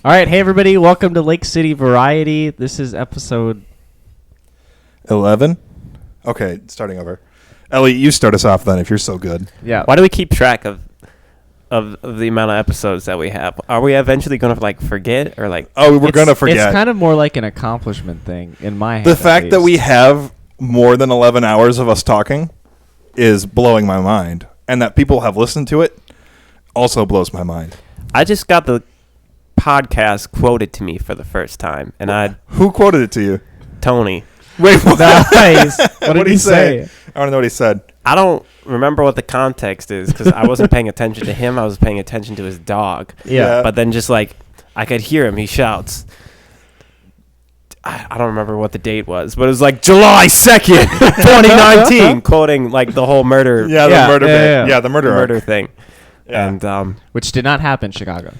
All right, hey everybody, welcome to Lake City Variety. This is episode 11. Okay, starting over. Ellie, you start us off then if you're so good. Yeah. Why do we keep track of the amount of episodes that we have? Are we eventually going to forget or Oh, we're going to forget. It's kind of more like an accomplishment thing in my head. The fact that we have more than 11 hours of us talking is blowing my mind, and that people have listened to it also blows my mind. I just got the podcast quoted to me for the first time, and Who quoted it to you? Tony. Wait, what? Nice. What did he say? I want to know what he said. I don't remember what the context is because I wasn't paying attention to him. I was paying attention to his dog. Yeah. But then just I could hear him. He shouts. I don't remember what the date was, but it was July 2nd, 2019, quoting the whole murder. Yeah, the murder bit. Yeah, the murder thing. Yeah. And Which did not happen in Chicago.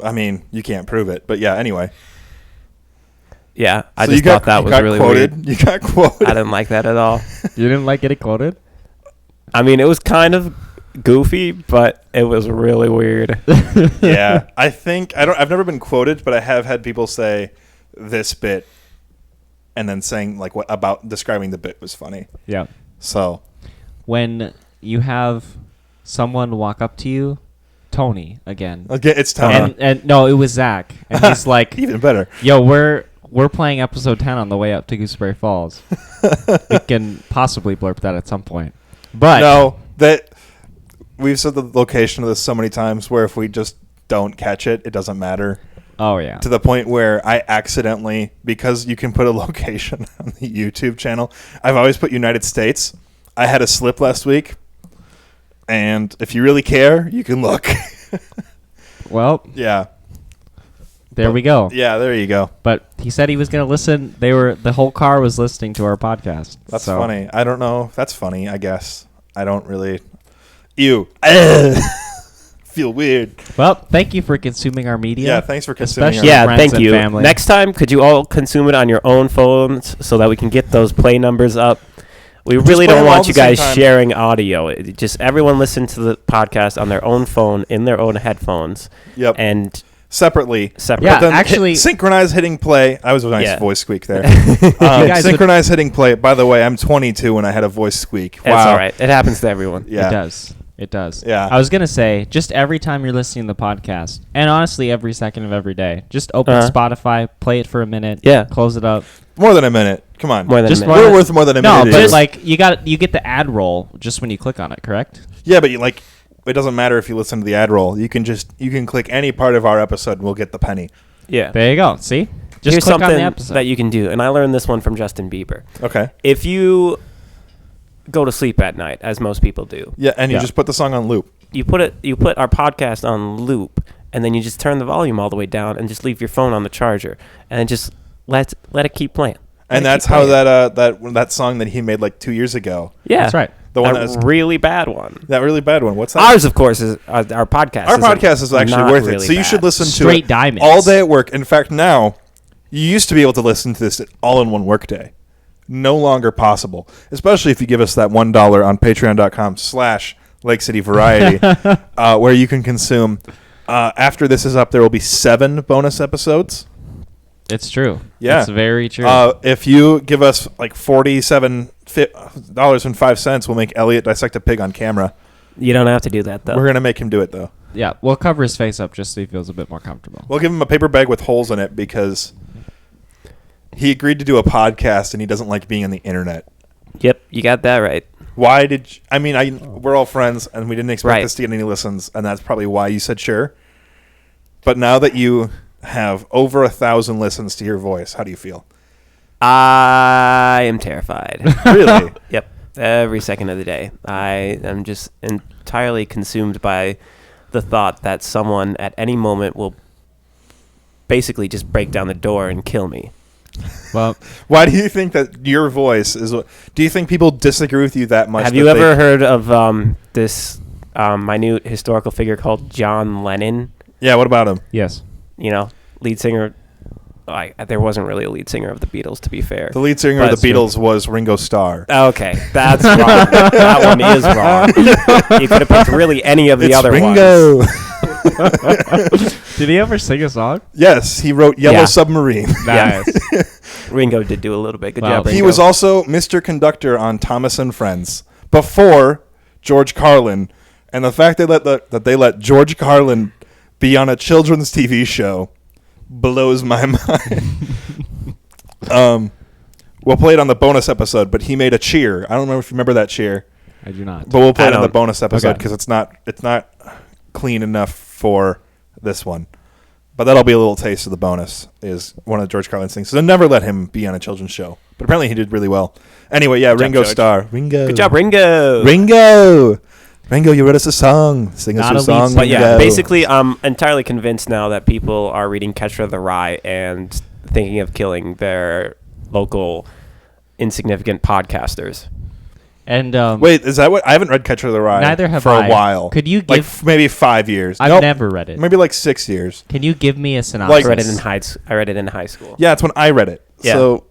I mean, you can't prove it, but yeah, anyway. yeah, I So just thought that was really quoted. weird. You got quoted. I didn't like that at all. You didn't like getting quoted? I mean, it was kind of goofy, but it was really weird. Yeah, I've never been quoted, but I have had people say this bit and then saying what about describing the bit was funny. Yeah. So When you have someone walk up to you, Tony again. okay, it's time. And no, it was Zach. And he's like, Even better. yo, we're playing episode 10 on the way up to Gooseberry Falls. We can possibly blurb that at some point. But No, that we've said the location of this so many times where if we just don't catch it, it doesn't matter. oh yeah. To the point where I accidentally, because you can put a location on the YouTube channel, I've always put United States. I had a slip last week, and if you really care, you can look. Well, Yeah. there we go. Yeah, there you go. But he said he was going to listen. The whole car was listening to our podcast. That's So- funny. I don't know. That's funny, I guess. I don't really. Ew. Feel weird. Well, thank you for consuming our media. Yeah, thanks for consuming Especially our Yeah, friends thank and you. family. Next time, could you all consume it on your own phones so that we can get those play numbers up? We really play don't them all want at you the same guys time. sharing audio. Just everyone listen to the podcast on their own phone, in their own headphones, Yep. and Separately. separate. Yeah, But then actually- synchronize hitting play. I was a nice Yeah. voice squeak there. guys would- Synchronize hitting play. By the way, I'm 22 and I had a voice squeak. Wow. That's all right. It happens to everyone. Yeah. It does. It does. Yeah. I was going to say, just every time you're listening to the podcast, and honestly every second of every day, just open Spotify, play it for a minute, Yeah. close it up. More than a minute. Come on. More than Just a one- minute. We're worth more than a No, minute. but you get the ad roll just when you click on it, correct? Yeah, but it doesn't matter if you listen to the ad roll. You can click any part of our episode and we'll get the penny. Yeah. There you go. See? Just Here's click on the something episode. that you can do, and I learned this one from Justin Bieber. Okay. If you go to sleep at night, as most people do, Yeah, and you Yeah. just put the song on loop. you put our podcast on loop, and then you just turn the volume all the way down and just leave your phone on the charger, and then just let it keep playing. And that's how that song that he made 2 years ago. Yeah, That's right. The one that that's really bad one. that really bad one. What's that? Ours, of course, is our podcast. Our podcast is actually not worth really it. So you bad. should listen to Straight it diamonds. all day at work. In fact, now you used to be able to listen to this all in one workday. No longer possible, especially if you give us that $1 on patreon.com/Lake City Variety, where you can consume. After this is up, there will be 7 bonus episodes. It's true. Yeah. It's very true. If you give us $47.05, we'll make Elliot dissect a pig on camera. You don't have to do that though. We're gonna make him do it though. Yeah, we'll cover his face up just so he feels a bit more comfortable. We'll give him a paper bag with holes in it because he agreed to do a podcast and he doesn't like being on the internet. Yep, you got that right. Why did you, I mean, we're all friends and we didn't expect Right. this to get any listens, and that's probably why you said sure. But now that you have over 1,000 listens to your voice, how do you feel? I am terrified. Really? Yep, every second of the day. I am just entirely consumed by the thought that someone at any moment will basically just break down the door and kill me. Well, Why do you think that your voice is? Do you think people disagree with you that much? Have that you they- ever heard of this minute historical figure called John Lennon? Yeah. What about him? yes. You know, lead singer. There wasn't really a lead singer of the Beatles, to be fair. The lead singer But of the Beatles was Ringo Starr. Okay, that's wrong. That one is wrong. You could have picked really any of the It's other Ringo. ones. Did he ever sing a song? Yes, he wrote Yellow Yeah. Submarine. Yeah. Nice. Ringo did do a little bit. Good Wow. job, Ringo. He was also Mr. Conductor on Thomas and Friends before George Carlin, and the fact that they let George Carlin be on a children's TV show blows my mind. We'll play it on the bonus episode, but he made a cheer. I don't know if you remember that cheer, I do not. but we'll play I it on the don't. bonus episode Okay. because it's not clean enough for this one. But that'll be a little taste of the bonus. Is one of George Carlin's things. So they never let him be on a children's show, but apparently he did really well. Anyway, yeah, Good job, Ringo George. Starr. Ringo. Good job, Ringo. Ringo, you wrote us a song. Sing us Not your a lead song. singer. But yeah, Ringo. basically, I'm entirely convinced now that people are reading Catcher the Rye and thinking of killing their local insignificant podcasters. And Wait, is that what? I haven't read Catcher in the Rye neither have for I. a while. Could you like give? maybe 5 years? I've Nope, never read it. Maybe like 6 years. Can you give me a synopsis? Like- I read it in high school. Yeah, it's when I read it. Yeah. So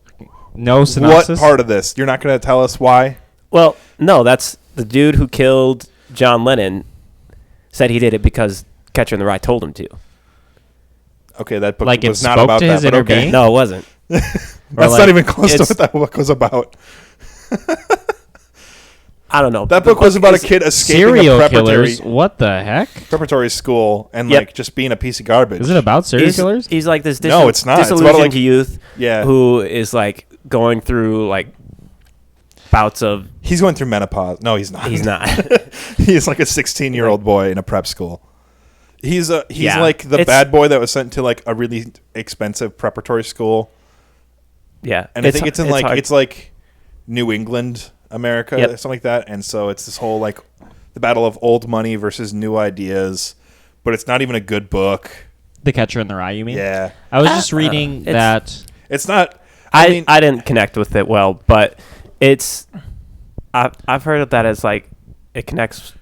No synopsis. what part of this? You're not going to tell us why? Well, no, that's the dude who killed John Lennon said he did it because Catcher in the Rye told him to. Okay, that book Like it was not spoke about to that. his But inner okay, being? No, it wasn't. that's like, not even close to it's- what that book was about. I don't know. That The book was about a is- kid escaping Serial a preparatory killers. What the heck? school and Yep. like just being a piece of garbage. Is it about serial killers? He's like this No, it's not. It's about, disillusioned like- youth Yeah. who is like going through like bouts of. He's going through menopause. No, he's not. He's not. He's like a 16-year-old boy in a prep school. He's Yeah. like the It's- bad boy that was sent to like a really expensive preparatory school, Yeah, and I think it's in like hard. it's like New England, America, Yep. or something like that. And so it's this whole like the battle of old money versus new ideas, but it's not even a good book. The Catcher in the Rye, you mean? Yeah, I was just reading it's- that. it's not. I mean, I didn't connect with it well, but it's I've heard of that as like it connects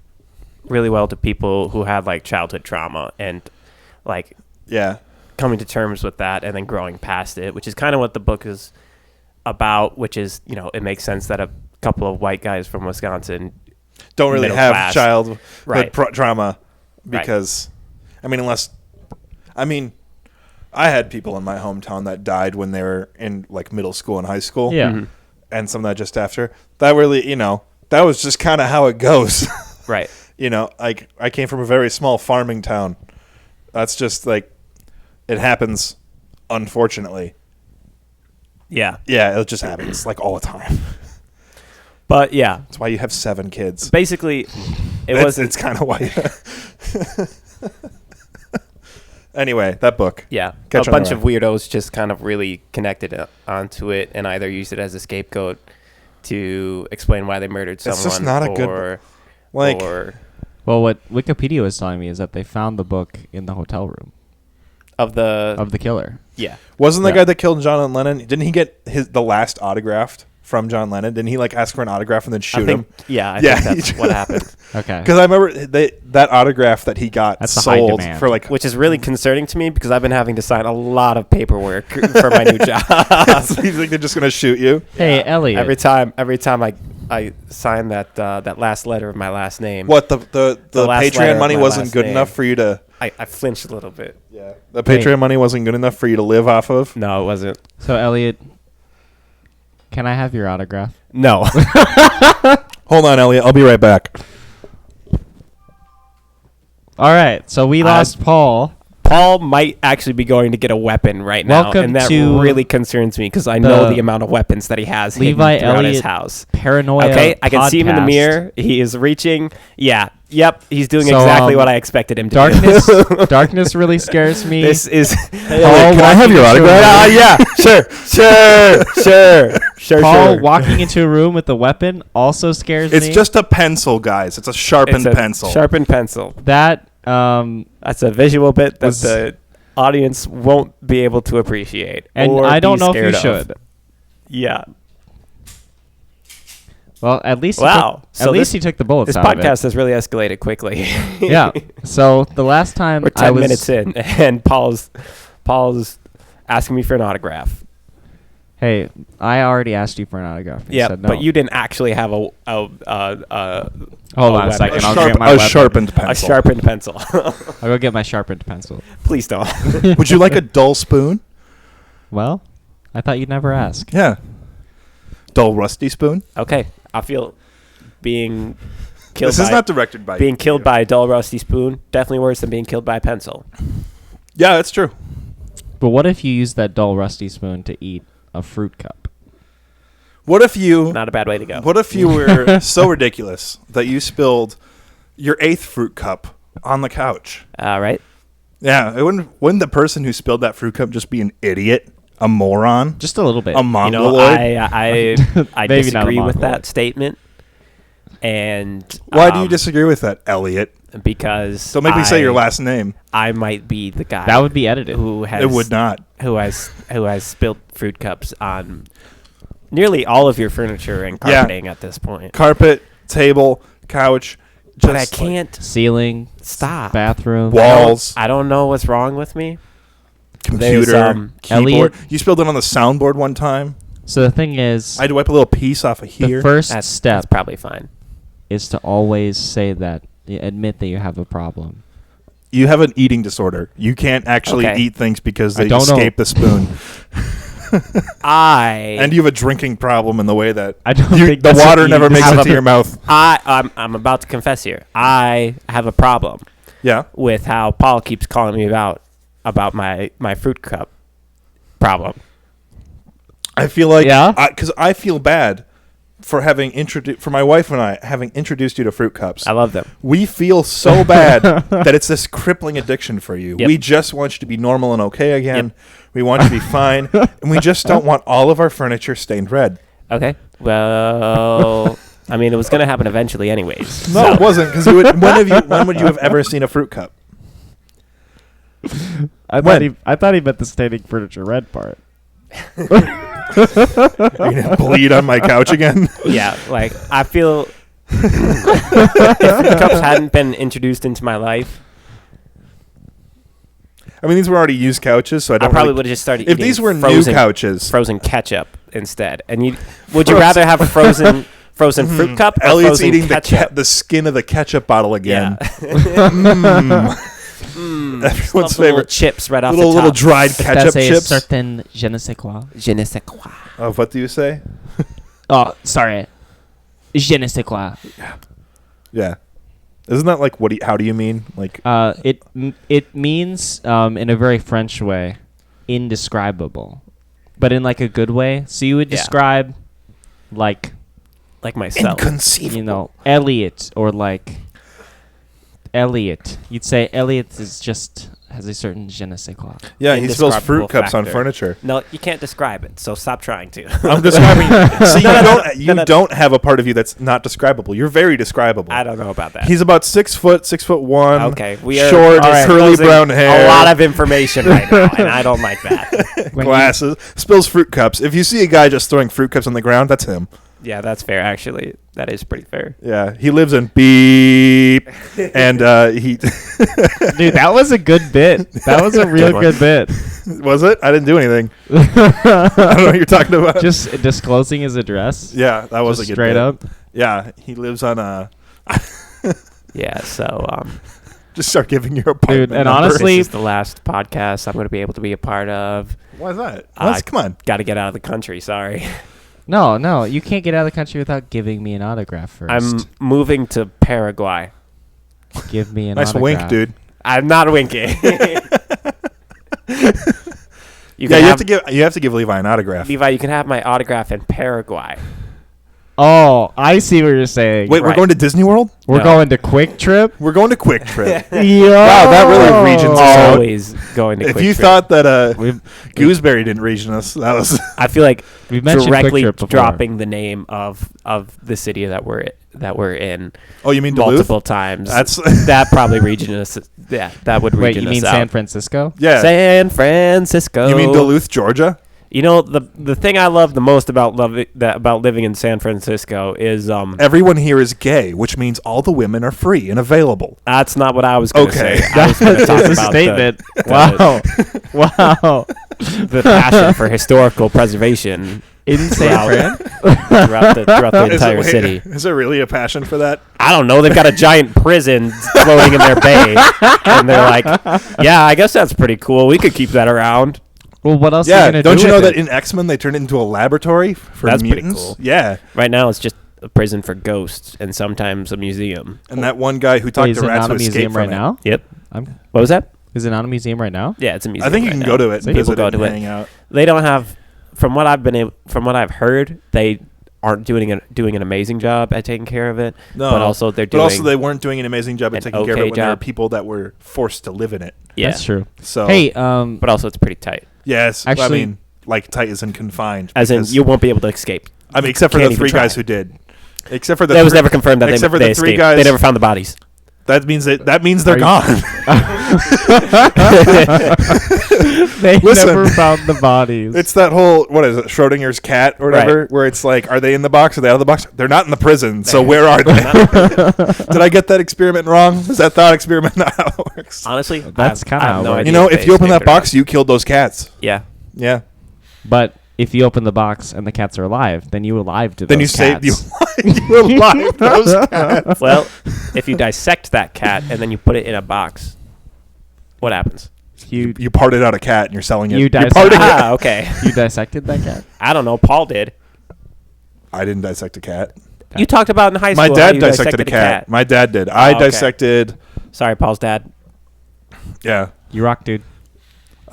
really well to people who had like childhood trauma and like yeah, coming to terms with that and then growing past it, which is kind of what the book is about, which is, you know, it makes sense that a couple of white guys from Wisconsin don't really middle have class. childhood Right. trauma Right. because, I mean, I had people in my hometown that died when they were in like middle school and high school. Yeah. Mhm. And some of that just after. That really, that was just kind of how it goes. right. Like I came from a very small farming town. That's just like it happens, unfortunately. Yeah. Yeah, it just happens like all the time. But yeah, That's why you have 7 kids. basically It's kind of why. Anyway, that book. yeah, Catcher a in the bunch of weirdos just kind of really connected onto it and either used it as a scapegoat to explain why they murdered someone. It's just not a good or, Like or Well, what Wikipedia was telling me is that they found the book in the hotel room of the of the killer. yeah. wasn't the Yeah. guy that killed John Lennon? Didn't he get the last autographed from John Lennon? Didn't he like ask for an autograph and then shoot him? I Yeah, think that's what happened. Okay. Because I remember that autograph that he got That's a high sold demand. for like Which is really concerning to me because I've been having to sign a lot of paperwork for my new job. so you think they're just gonna shoot you? Hey, Elliot. every time I sign that last letter of my last name, What the last letter Patreon of money my wasn't last good name. enough for you to? I flinched a little bit. Yeah, the Patreon money wasn't good enough for you to live off of. No, it wasn't. So, Elliot, can I have your autograph? No. Hold on, Elliot. I'll be right back. All right. So we lost Paul. Paul might actually be going to get a weapon right now, Welcome and that to really concerns me because I know the the amount of weapons that he has hidden Levi throughout his Elliott house. Paranoia. Okay, I can see him in the podcast. mirror. He is reaching. Yeah, yep, he's doing So, exactly what I expected him to Darkness. do. Darkness really scares me. This is. Hey, Elliot, can I have your autograph? Yeah, sure. Paul walking into a room with a weapon also scares It's me. just a pencil, guys. It's a sharpened It's a pencil. Sharpened pencil. that. That's a visual bit that Was- the audience won't be able to appreciate. And or I don't be know if you scared of. should. Yeah. Well, at least Wow. At So least this- he took the bullets This out of it. podcast has really escalated quickly. Yeah. So the last time We're I 10 was minutes in, and Paul's asking me for an autograph. Hey, I already asked you for an autograph. You Yeah, said no. but you didn't actually have a Hold on a weapon. second. A, I'll sharp, get my a weapon. sharpened pencil. a sharpened pencil. I'll go get my sharpened pencil. Please don't. Would you like a dull spoon? Well, I thought you'd never ask. Yeah. Dull, rusty spoon? Okay, I feel being killed. This is not directed by being killed you. by a dull, rusty spoon. Definitely worse than being killed by a pencil. Yeah, that's true. But what if you use that dull, rusty spoon to eat a fruit cup? What if you Not a bad way to go. What if you were so ridiculous that you spilled your 8th fruit cup on the couch? All right. Yeah, wouldn't the person who spilled that fruit cup just be an idiot, a moron, Just a little bit. a You know, mongoloid? I Maybe not a disagree with mongoloid. that statement. And Why do you disagree with that, Elliot? Because Don't make me say your last name. I might be the guy That would be edited. who has It would not. who has spilled fruit cups on nearly all of your furniture and Yeah. carpeting at this point. Carpet, table, couch, But I just can't Ceiling, stop. bathroom. walls, I don't know what's wrong with me. computer, There's, keyboard. Elliot- You spilled it on the soundboard one time. So the thing is, I had to wipe a little piece off of here. the first That's step probably fine. is to always say that, admit that you have a problem. You have an eating disorder. You can't actually Okay. eat things because I they don't know. escape the spoon. And And you have a drinking problem in the way that I don't you, think the that's an water eating never makes it disorder. to your mouth. I'm about to confess here. I have a problem Yeah. with how Paul keeps calling me about my fruit cup problem. I feel like, Yeah? because I feel bad for having for my wife and I having introduced you to fruit cups. I love them. We feel so bad that it's this crippling addiction for you. Yep. We just want you to be normal and okay again. We want you to be fine, and we just don't want all of our furniture stained red. Okay. Well, I mean, it was going to happen eventually, anyways. No, it wasn't, because when would you have ever seen a fruit cup? I thought he meant the staining furniture red part. Are you gonna bleed on my couch again? Yeah, like I feel if fruit cups hadn't been introduced into my life, I mean, these were already used couches, so I I don't. probably really, would have just started if eating these were frozen, new couches, frozen ketchup instead. And would you rather have a frozen fruit cup or Elliot's frozen eating ketchup? the skin of the ketchup bottle again. Yeah. Everyone's Little favorite chips right off little the top. dried ketchup That's a chips. certain je ne sais quoi. Je ne sais quoi. Oh, what do you say? Oh, sorry. Je ne sais quoi. Yeah, isn't that like how do you mean? Like, It means in a very French way, indescribable, but in like a good way. So you would Yeah. describe like Like myself. inconceivable. Elliot or like Elliot. You'd say Elliot has a certain je ne sais quoi. Yeah, he spills fruit Indescribable cups on factor. furniture. No, you can't describe it, so stop trying to. I'm describing. See, you no. don't have a part of you that's not describable. You're very describable. I don't know about that. He's about 6'1". Okay, we are short, all right, curly disclosing brown hair, A lot of information right now, and I don't like that. glasses, spills fruit cups. If you see a guy just throwing fruit cups on the ground, that's him. Yeah, that's fair. Actually, that is pretty fair. Yeah, he lives in beep, and he Dude, that was a good bit. That was a real one. good bit. was it? I didn't do anything. I don't know what you're talking about. Just disclosing his address. yeah, that was Just a good straight bit. up. Yeah, he lives on a. Yeah, so Just start giving your apartment. Dude, and number. honestly- this is the last podcast I'm going to be able to be a part of. why is that? Uh, Come on. Got to get out of the country. Sorry, No, you can't get out of the country without giving me an autograph first. I'm moving to Paraguay. Give me an Nice autograph. wink, dude. I'm not winking. You have to give Levi an autograph. Levi. You can have my autograph in Paraguay. Oh, I see what you're saying. Wait, we're Right. going to Disney World? We're No. going to Quick Trip? We're going to Quick Trip. Yo! Wow, that really regions us out. Always going to. If Quick you Trip. thought that We've Gooseberry didn't region us, that was I feel like we've mentioned Quick directly Trip before. dropping the name of the city that we're in Oh, you mean Duluth? multiple times. That's that probably region us. Yeah, that would Wait, region you us mean out. San Francisco? yeah. San Francisco. You mean Duluth, Georgia? You know, the thing I love the most about living in San Francisco is Everyone here is gay, which means all the women are free and available. that's not what I was going to Okay. say. I was going to talk That's a about statement. the- Wow. Wow. the passion for historical preservation In San Fran? throughout the entire city. Is there really a passion for that? I don't know. They've got a giant prison floating in their bay, and they're like, "Yeah, I guess that's pretty cool. We could keep that around." Well, what else are Yeah, you going to do don't you know with that it? in X-Men they turned it into a laboratory for That's pretty mutants? cool. Yeah, Right now, it's just a prison for ghosts and sometimes a museum. and that one guy who Wait, talked is to it rats not a would escape museum from right it. now? Yep. What was that? Is it not a museum right now? Yeah, it's a museum. I think you right can now. go to it and People visit go it to and it. hang out. They don't have, from what I've heard, they aren't doing an amazing job at taking care of it. No, but also they're doing. But also they weren't doing an amazing job at an taking care of it okay when there were job. people that were forced to live in it. yeah. That's true. So Hey, But also, it's pretty tight. yes, I Actually- mean, like tight as in confined. As in, because- you won't be able to escape. I mean, except for can't the even three try. guys who did. Except for the That was three- never confirmed that except they for the they three escaped. guys. They never found the bodies. That means they're Are you- gone. They Listen. never found the bodies. It's that whole, what is it, Schrodinger's cat or whatever, where it's like, are they in the box? Are they out of the box? They're not in the prison, so where are they? Did I get that experiment wrong? Is that thought experiment not how it works? Honestly, That's kinda I have how it no works. idea You know, they if you open escaped that or not. box, you killed those cats. Yeah. Yeah. But if you open the box and the cats are alive, then you alive to Then you those saved cats. you alive those cats. Well, if you dissect that cat and then you put it in a box, what happens? You parted out a cat and you're selling it. You You're dissect- parting it. Ah, okay. you dissected that cat? I don't know. Paul did. I didn't dissect a cat. You talked about in high school. My how dad you dissected a cat. My dad did. I okay. dissected. Sorry, Paul's dad. Yeah. You rock, dude.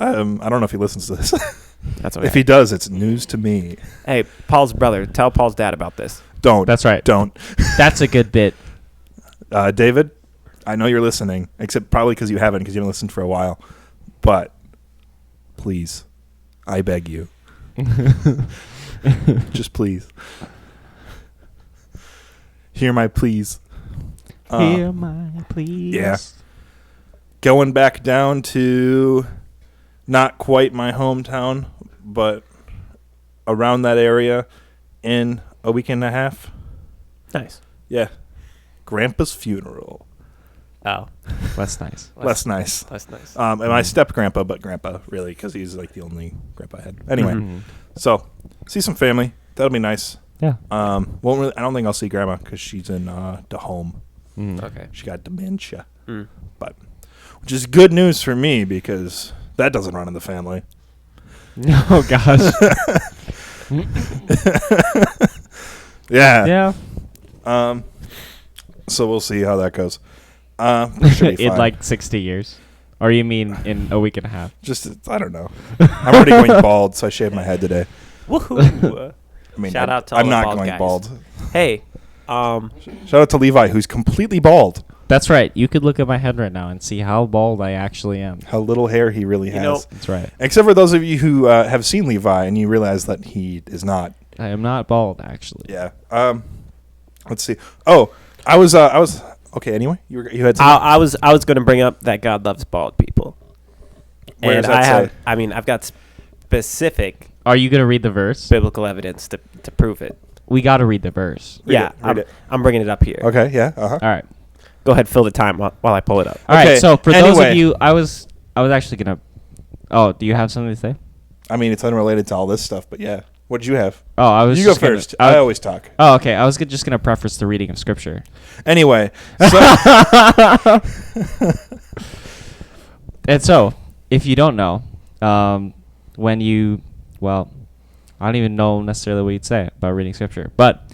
I don't know if he listens to this. That's okay. If he does, it's news to me. Hey, Paul's brother. Tell Paul's dad about this. Don't. That's right. Don't. That's a good bit. David, I know you're listening, except probably because you haven't listened for a while. But please, I beg you. Just please. Hear my pleas. Hear my please. Yeah. Going back down to not quite my hometown, but around that area in a week and a half. Nice. Yeah. Grandpa's funeral. Oh, That's nice. Less nice. That's nice. And my step grandpa, but grandpa really, because he's like the only grandpa I had. Anyway, Mhm. so see some family. That'll be nice. Yeah. Won't really, I don't think I'll see grandma because she's in the home. Mm. Okay. She got dementia, Mm. but which is good news for me because that doesn't run in the family. Oh gosh. Yeah. Yeah. So we'll see how that goes. Should be In fine. like 60 years. Or you mean in a week and a half? Just I don't know. I'm already going bald, so I shaved my head today. Woohoo! I mean, Shout out to all I'm the not bald going guys. bald. Hey, Shout out to Levi, who's completely bald. That's right. You could look at my head right now and see how bald I actually am. How little hair he really has. know- That's right. Except for those of you who have seen Levi and you realize that he is not. I am not bald, actually. Yeah. Let's see. Oh, I was. Okay. Anyway, you had. I was going to bring up that God loves bald people. Where And does that say? I've got specific Are you going to read the verse? biblical evidence to prove it. We got to read the verse. Yeah, read it. I'm bringing it up here. Okay. Yeah. Uh huh. All right. Go ahead, fill the time while I pull it up. All right. Okay, So for those anyway. of you, I was actually going to. Oh, do you have something to say? I mean, it's unrelated to all this stuff, but yeah. What did you have? Oh, I was You go just gonna- first. I always talk. Oh, okay. I was just going to preface the reading of scripture. Anyway. So, And so, if you don't know, when you, well, I don't even know necessarily what you'd say about reading scripture, but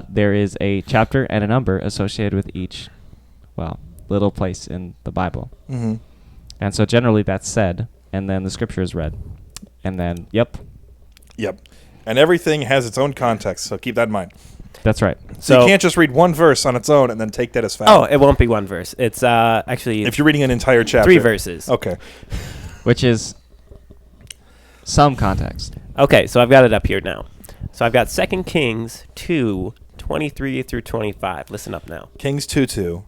there is a chapter and a number associated with each, well, little place in the Bible. hmm And so generally that's said, and then the scripture is read. And then, yep, Yep. And everything has its own context, so keep that in mind. that's right. So you can't just read one verse on its own and then take that as fact. Oh, it won't be one verse. It's actually If you're reading an entire chapter. 3 verses. Okay. Which is some context. Okay, so I've got it up here now. So I've got 2 Kings 2, 23 through 25. Listen up now. Kings 2:2.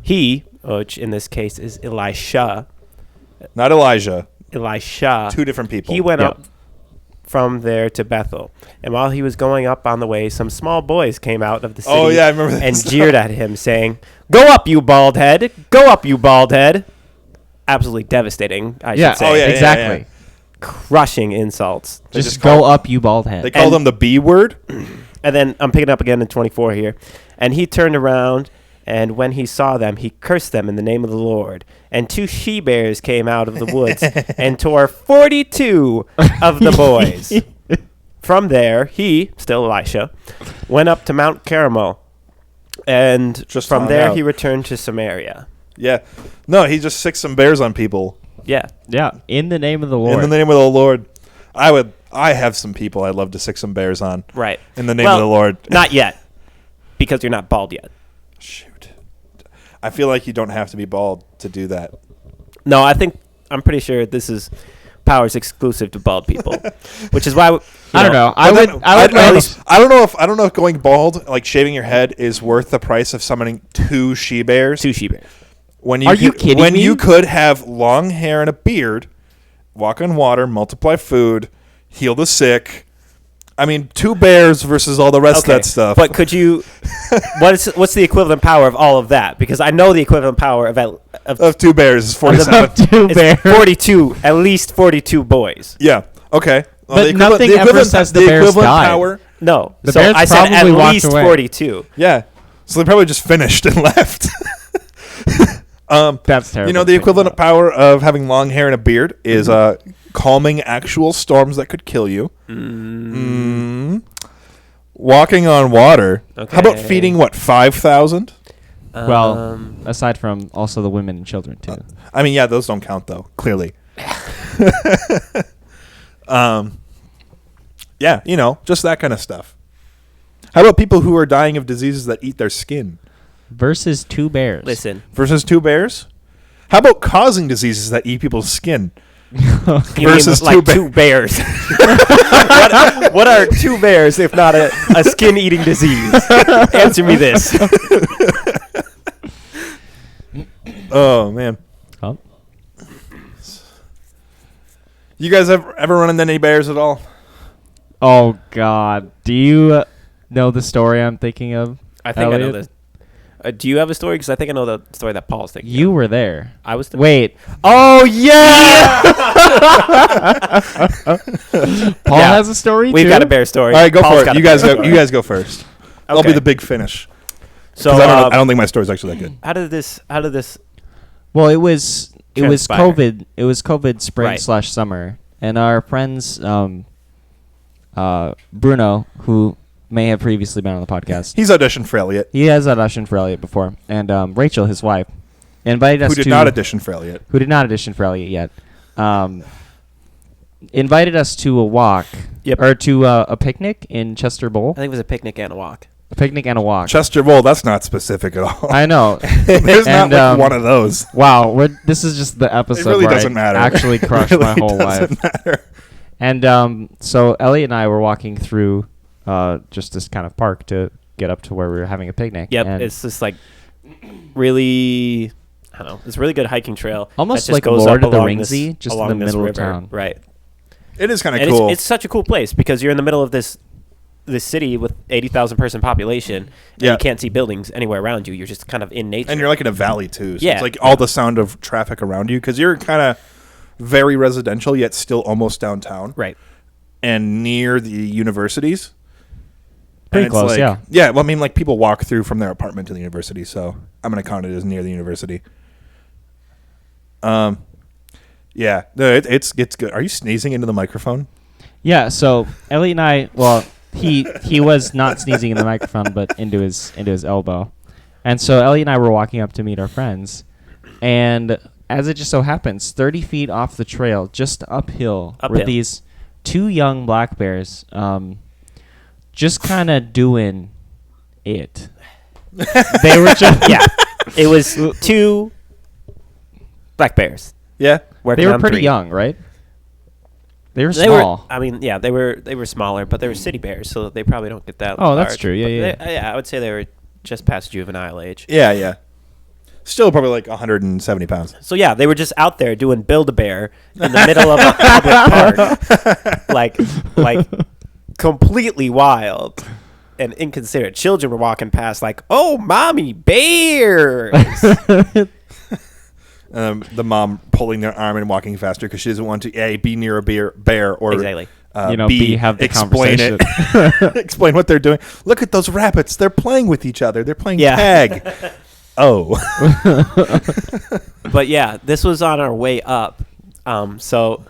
He, which in this case is Elisha. Not Elijah. Elisha. Two different people. He went Yep. up from there to Bethel. And while he was going up on the way, some small boys came out of the city Oh, yeah, I remember and this. jeered at him, saying, "Go up, you bald head! Go up, you bald head!" absolutely devastating, I Yeah. should say. Oh, yeah, exactly. yeah. Crushing insults. They Just just go call- up, you bald head. They call them the B word. And then I'm picking up again in 24 here. And he turned around, and when he saw them, he cursed them in the name of the Lord. And 2 she-bears came out of the woods and tore 42 of the boys. From there, he, still Elisha, went up to Mount Carmel. And Just from found there, out. he returned to Samaria. Yeah. No, he just sicked some bears on people. Yeah. Yeah, in the name of the Lord. In the name of the Lord. I have some people I'd love to sick some bears on. Right. In the name Well, of the Lord. Not yet, because you're not bald yet. Shoot. I feel like you don't have to be bald to do that. No, I'm pretty sure this is powers exclusive to bald people, which is why I don't know. I But would. then- I would. at like- least- I don't know if going bald, like shaving your head, is worth the price of summoning 2 she bears. 2 she-bears. When Are you kidding When me? you could have long hair and a beard, walk on water, multiply food, heal the sick. I mean, 2 bears versus all the rest of that stuff. But could you? What's the equivalent power of all of that? Because I know the equivalent power of 2 bears is 47. Two it's bears. 42, at least 42 boys. Yeah. Okay. Well, But the equivalent- nothing the ever equivalent- says the the bears equivalent died. power. No, The so bears I said at probably walked least away. 42. Yeah. So they probably just finished and left. That's terrible. You know, the equivalent power of having long hair and a beard is calming actual storms that could kill you. Walking on water. Okay. How about feeding, 5,000? Well, aside from also the women and children too. I mean, yeah, those don't count, though, clearly. Yeah, just that kind of stuff. How about people who are dying of diseases that eat their skin Versus 2 bears. listen, versus 2 bears? How about causing diseases that eat people's skin? you Versus mean like 2 2 bears. what are 2 bears if not a skin-eating disease? Answer me this. Oh, man. Oh. You guys ever run into any bears at all? Oh God. Do you know the story I'm thinking of? I think I know Elliot? this. Do you have a story? Because I think I know the story that Paul's thinking. You were there. I was. Wait. Oh yeah. Paul Yeah. has a story We've too. got a bear story. All right, go Paul's for got it. a You guys bear go. story. You guys go first. I'll be Okay. the big finish. So 'Cause I don't think my story's actually that good. How did this? Well, it was Transpire. COVID. It was COVID spring Right. / summer, and our friends Bruno, who may have previously been on the podcast, He's auditioned for Elliot, he has auditioned for Elliot before, and Rachel, his wife, invited us who did to not audition for Elliot. who did not audition for Elliot yet, invited us to a walk Yep. or to a picnic in Chester Bowl. I think it was a picnic and a walk. A picnic and a walk. Chester Bowl, that's not specific at all. I know. There's And, not one of those. Wow, this is just the episode It really where doesn't I matter. actually crushed It my really whole life. doesn't matter. And so Elliot and I were walking through just this kind of park to get up to where we were having a picnic. Yep, and it's just like really. I don't know. It's a really good hiking trail. Almost that just like goes Lord up of the along this- Ringsy, just in along the this middle of river. town. Right. It is kind of And cool. it's such a cool place because you're in the middle of this city with 80,000 person population, and Yeah. you can't see buildings anywhere around you. You're just kind of in nature. And you're like in a valley too. So Yeah. it's like all the sound of traffic around you because you're kind of very residential yet still almost downtown right. and near the universities. Pretty And it's close, like- yeah. Yeah, well, I mean, like people walk through from their apartment to the university, so I'm gonna count it as near the university. Yeah, no, it's good. Are you sneezing into the microphone? Yeah, so Elliot and I, well, he was not sneezing in the microphone, but into his elbow. And so Elliot and I were walking up to meet our friends, and as it just so happens, 30 feet off the trail, just uphill. were these 2 young black bears, just kind of doing it. They were just Yeah. It was 2 black bears. Yeah. Working They were on pretty 3. young, right? They were They small. were. I mean, yeah, they were smaller, but they were city bears, so they probably don't get that. Oh, that's large. true. Yeah, But yeah. yeah, I would say they were just past juvenile age. Yeah, yeah. Still probably like 170 pounds. So yeah, they were just out there doing Build-A-Bear in the middle of a public park, like completely wild and inconsiderate. Children were walking past, like, "Oh, mommy, bears!" The mom pulling their arm and walking faster because she doesn't want to A, be near a bear or Exactly. B, have the explain conversation. it, explain what they're doing. Look at those rabbits. They're playing with each other. They're playing tag. Oh. But yeah, this was on our way up. So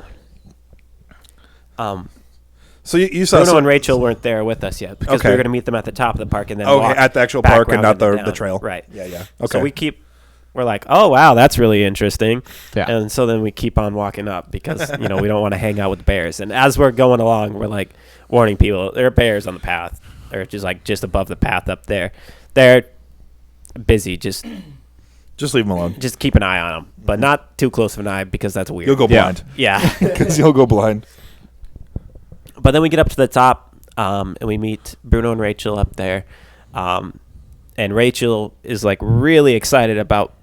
you saw Bruno and Rachel weren't there with us yet because we Okay. were going to meet them at the top of the park and then Okay, walk at the actual back park and around not the down. trail. Right. Yeah. Okay. So we're like, oh wow, that's really interesting. Yeah. And so then we keep on walking up because we don't want to hang out with bears. And as we're going along, we're like warning people there are bears on the path. They're just above the path up there. They're busy. Just leave them alone. just keep an eye on them, but not too close of an eye because that's weird. You'll go Yeah. blind. Yeah. Because you'll go blind. But then we get up to the top, and we meet Bruno and Rachel up there. And Rachel is like really excited about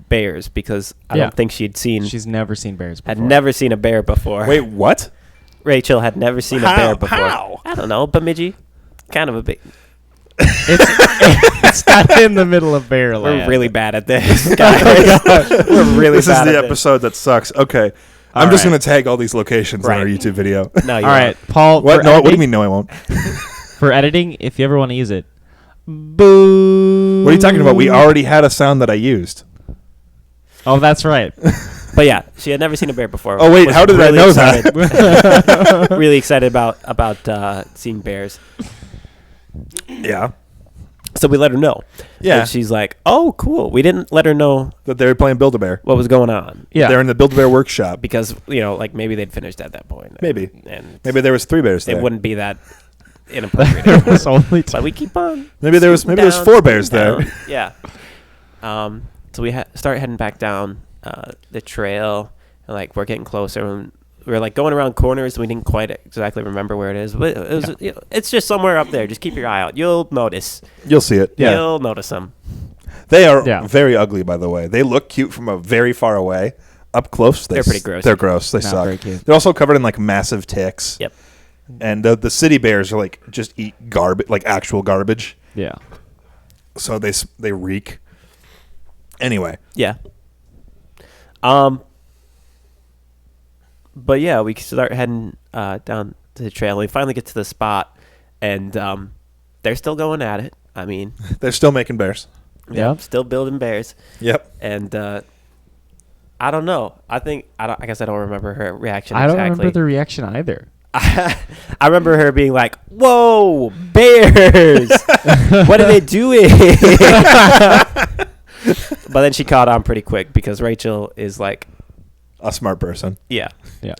bears because I Yeah. don't think She's never seen bears before. had never seen a bear before. Wait, what? Rachel had never seen a How? bear before. How? I don't know, Bemidji, kind of a big. It's kind of in the middle of bear land. We're really bad at this, guys. We're really This is bad the at episode that sucks. Okay. All I'm just right. going to tag all these locations in Right. our YouTube video. this. No, All you right, Paul. What? For No, what do you editing- mean, no, I won't? For editing, if you ever want to use it, boo. What are you talking about? We already had a sound that I used. Oh, that's right. But yeah, she had never seen a bear before. Oh, wait, Was how did I really know excited- that? really excited about seeing bears. Yeah. So we let her know. Yeah. And she's like, "Oh, cool." We didn't let her know That they were playing Build-A-Bear. what was going on Yeah. They're in the Build-A-Bear workshop. because like maybe they'd finished at that point. Maybe. and Maybe there was 3 bears there. it wouldn't be that inappropriate. There anymore. was only But we keep on. Maybe there was scooting 4 down, bears scooting there. down. Yeah. So we start heading back down the trail, and like we're getting closer, and we're like going around corners. And we didn't quite exactly remember where it is, but it was. It's just somewhere up there. Just keep your eye out. You'll notice. You'll see it. Yeah. You'll notice them. They are Yeah. very ugly, by the way. They look cute from a very far away. Up close, They're pretty gross. They're gross. They Not suck. very cute. They're also covered in like massive ticks. Yep. And the city bears are like just eat garbage, like actual garbage. Yeah. So they reek. Anyway, Yeah. But yeah, we start heading down to the trail. We finally get to the spot, and they're still going at it. I mean, they're still making bears. Yep. still building bears. Yep. And I don't know. I guess I don't remember her reaction. I don't exactly. remember the reaction either. I remember her being like, "Whoa, bears! What are they doing?" But then she caught on pretty quick because Rachel is like, A smart person. yeah, Yeah.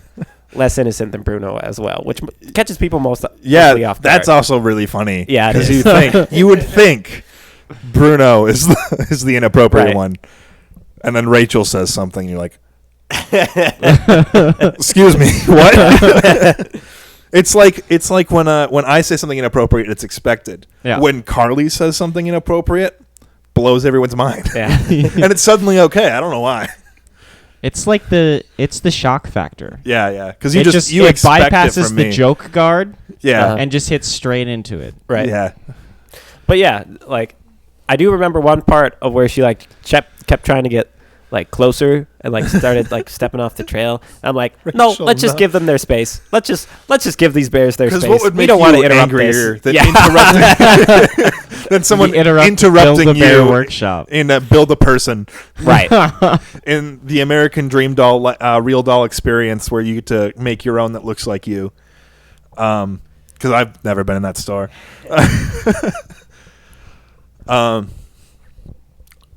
less innocent than Bruno as well, which catches people mostly Yeah, off that's guard. also really funny. Yeah, it because is. you would think Bruno is the inappropriate Right. one, and then Rachel says something. You're like, "Excuse me, what?" It's like when I say something inappropriate, it's expected. Yeah. When Carly says something inappropriate, blows everyone's mind. Yeah. And it's suddenly okay. I don't know why. It's like the shock factor. Yeah. Because It you expect it bypasses from the me. joke guard Yeah. and just hits straight into it. Right. Yeah. But yeah, like I do remember one part of where she like kept trying to get like closer and like started like stepping off the trail. I'm like, no, Rachel, let's just no. give them their space. Let's just give these bears their space. Because what would We make don't want to you interrupt angrier this. than Yeah. interrupting than someone You Build interrupting the Bear you workshop. in Build a Person Right. in the American Dream Doll Real Doll experience where you get to make your own that looks like you. Because I've never been in that store.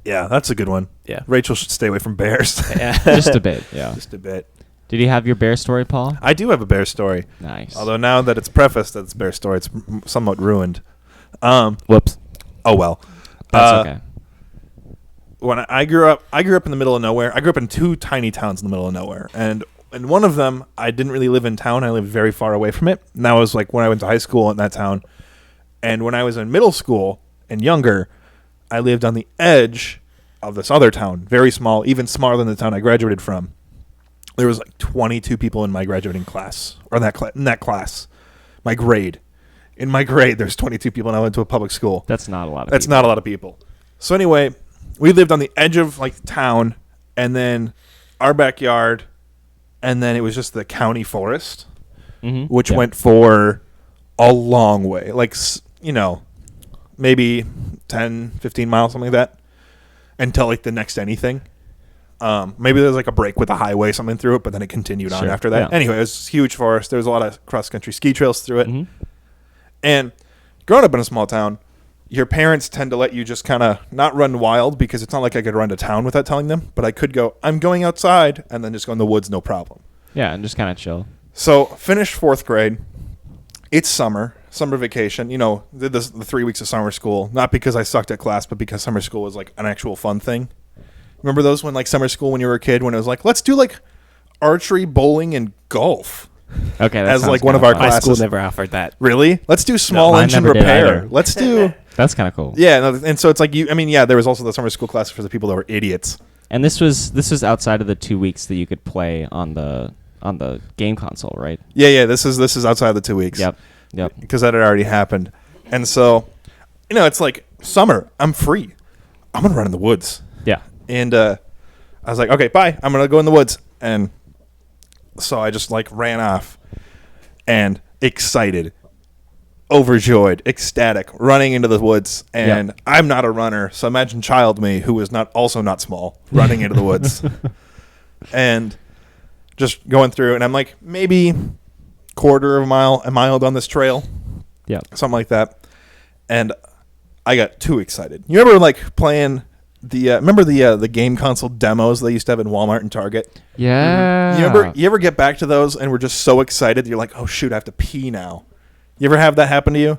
Yeah, that's a good one. Yeah. Rachel should stay away from bears. Yeah. Just a bit, yeah. Just a bit. Did you have your bear story, Paul? I do have a bear story. Nice. Although now that it's prefaced that it's a bear story, it's somewhat ruined. Whoops. Oh well. That's okay. When I grew up in the middle of nowhere. I grew up in 2 tiny towns in the middle of nowhere, and in one of them, I didn't really live in town. I lived very far away from it. And that was like when I went to high school in that town. And when I was in middle school and younger, I lived on the edge of this other town, very small, even smaller than the town I graduated from. There was like 22 people in my graduating class, or in that class, my grade. In my grade, there's 22 people, and I went to a public school. That's not a lot of That's people. not a lot of people. So anyway, we lived on the edge of like town, and then our backyard, and then it was just the county forest, which went for a long way, like, maybe 10, 15 miles, something like that, until like the next anything. Maybe there's like a break with a highway, something through it, but then it continued on after that. Yeah. Anyway, it was huge forest. There was a lot of cross-country ski trails through it. And growing up in a small town, your parents tend to let you just kind of not run wild, because it's not like I could run to town without telling them, but I could go, I'm going outside, and then just go in the woods, no problem. Yeah, and just kind of chill. So finished fourth grade. It's summer vacation. Did the 3 weeks of summer school, not because I sucked at class, but because summer school was like an actual fun thing. Remember those when like summer school when you were a kid, when it was like, let's do like archery, bowling, and golf. Okay, that as sounds like one of kinda our fun. My classes. school never offered that. Really? Let's do small mine engine never did repair. either. Let's do. That's kind of cool. Yeah, no, and so it's like there was also the summer school class for the people that were idiots. And this was outside of the 2 weeks that you could play on the game console, right? Yeah. This is outside the 2 weeks. Yep. Because that had already happened, and so, it's like summer. I'm free. I'm gonna run in the woods. Yeah. And I was like, okay, bye. I'm gonna go in the woods, and so I just like ran off, and excited, overjoyed, ecstatic, running into the woods. And I'm not a runner, so imagine child me, who is also not small, running into the woods, and just going through. And I'm like, maybe quarter of a mile down this trail, something like that. And I got too excited. You remember like playing the game console demos they used to have in Walmart and Target? Yeah. You ever get back to those and we're just so excited that you're like, oh shoot, I have to pee now? You ever have that happen to you?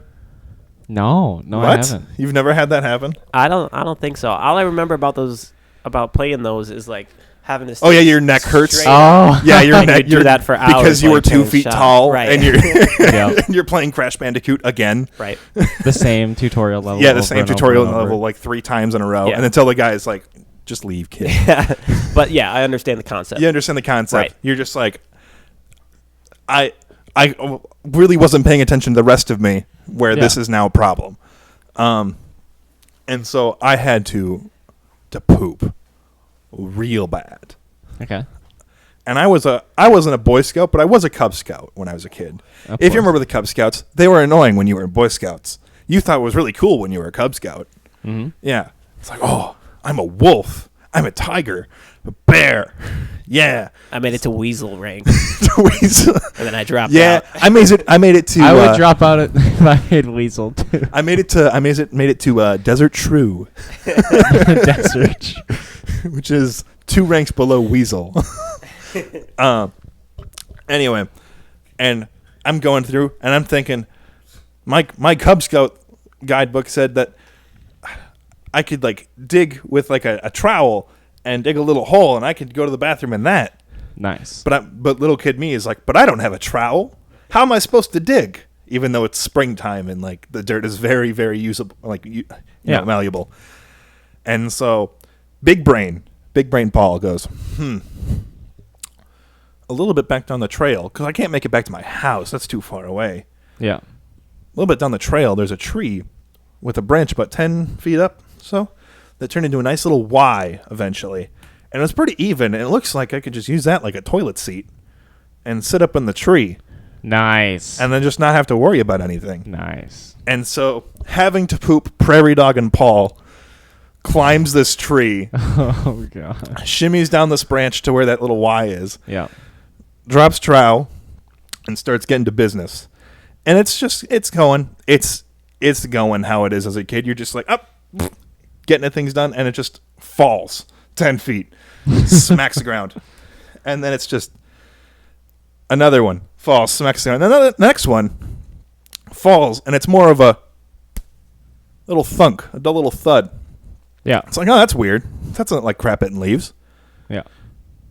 No, What? I haven't. You've never had that happen? I don't think so. All I remember about playing those is like having this. Oh yeah, your neck hurts. Oh. Yeah, your And neck. you do that for hours because you while were you're 2 playing feet shot. tall, Right. and you're Yep. you're playing Crash Bandicoot again. Right. The same tutorial level. Yeah, the over same and over tutorial and over. level like 3 times in a row, Yeah. and until the guy is like, "Just leave, kid." But yeah, I understand the concept. You understand the concept. Right. You're just like, I really wasn't paying attention to the rest of me, where this is now a problem. And so I had to poop real bad. Okay. And I wasn't a Boy Scout, but I was a Cub Scout when I was a kid. Of If you course. remember the Cub Scouts, they were annoying when you were in Boy Scouts. You thought it was really cool when you were a Cub Scout. Mm-hmm. Yeah. It's like, oh, I'm a wolf. I'm a tiger. A bear. Yeah. I made it to weasel rank, Weasel. and then I dropped Yeah, out. I made it to. I would drop out if I had Weasel too. I made it to Desert Shrew, Desert. which is 2 ranks below Weasel. Anyway, and I'm going through, and I'm thinking, my Cub Scout guidebook said that I could like dig with like a trowel and dig a little hole, and I could go to the bathroom in that. Nice. But little kid me is like, but I don't have a trowel. How am I supposed to dig? Even though it's springtime and like the dirt is very, very usable, like malleable. And so, big brain Paul goes, a little bit back down the trail, because I can't make it back to my house. That's too far away. Yeah. A little bit down the trail, there's a tree with a branch about 10 feet up, so that turned into a nice little Y eventually. And it was pretty even, and it looks like I could just use that like a toilet seat and sit up in the tree Nice. and then just not have to worry about anything. Nice. And so, having to poop, Prairie Dog and Paul climbs this tree, Oh god. shimmies down this branch to where that little Y is, Yeah. drops trowel, and starts getting to business. And it's going how it is as a kid. You're just like, up, getting the things done, and it just falls 10 feet, smacks the ground. And then it's just another one falls, smacks the ground. And then the next one falls, and it's more of a little thunk, a dull little thud. Yeah. It's like, oh, that's weird. That's not like crap hitting leaves. Yeah.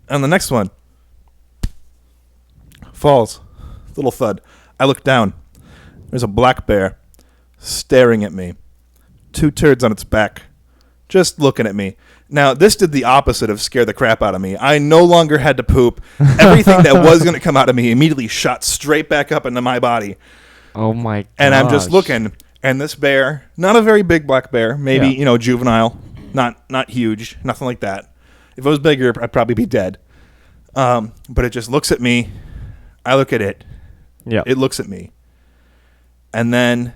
And the next one falls, little thud. I look down. There's a black bear staring at me. 2 turds on its back, just looking at me. Now, this did the opposite of scare the crap out of me. I no longer had to poop. Everything that was going to come out of me immediately shot straight back up into my body. Oh my god. And I'm just looking, and this bear, not a very big black bear, maybe, Yeah. juvenile, not huge, nothing like that. If it was bigger, I'd probably be dead. But it just looks at me. I look at it. Yeah. It looks at me. And then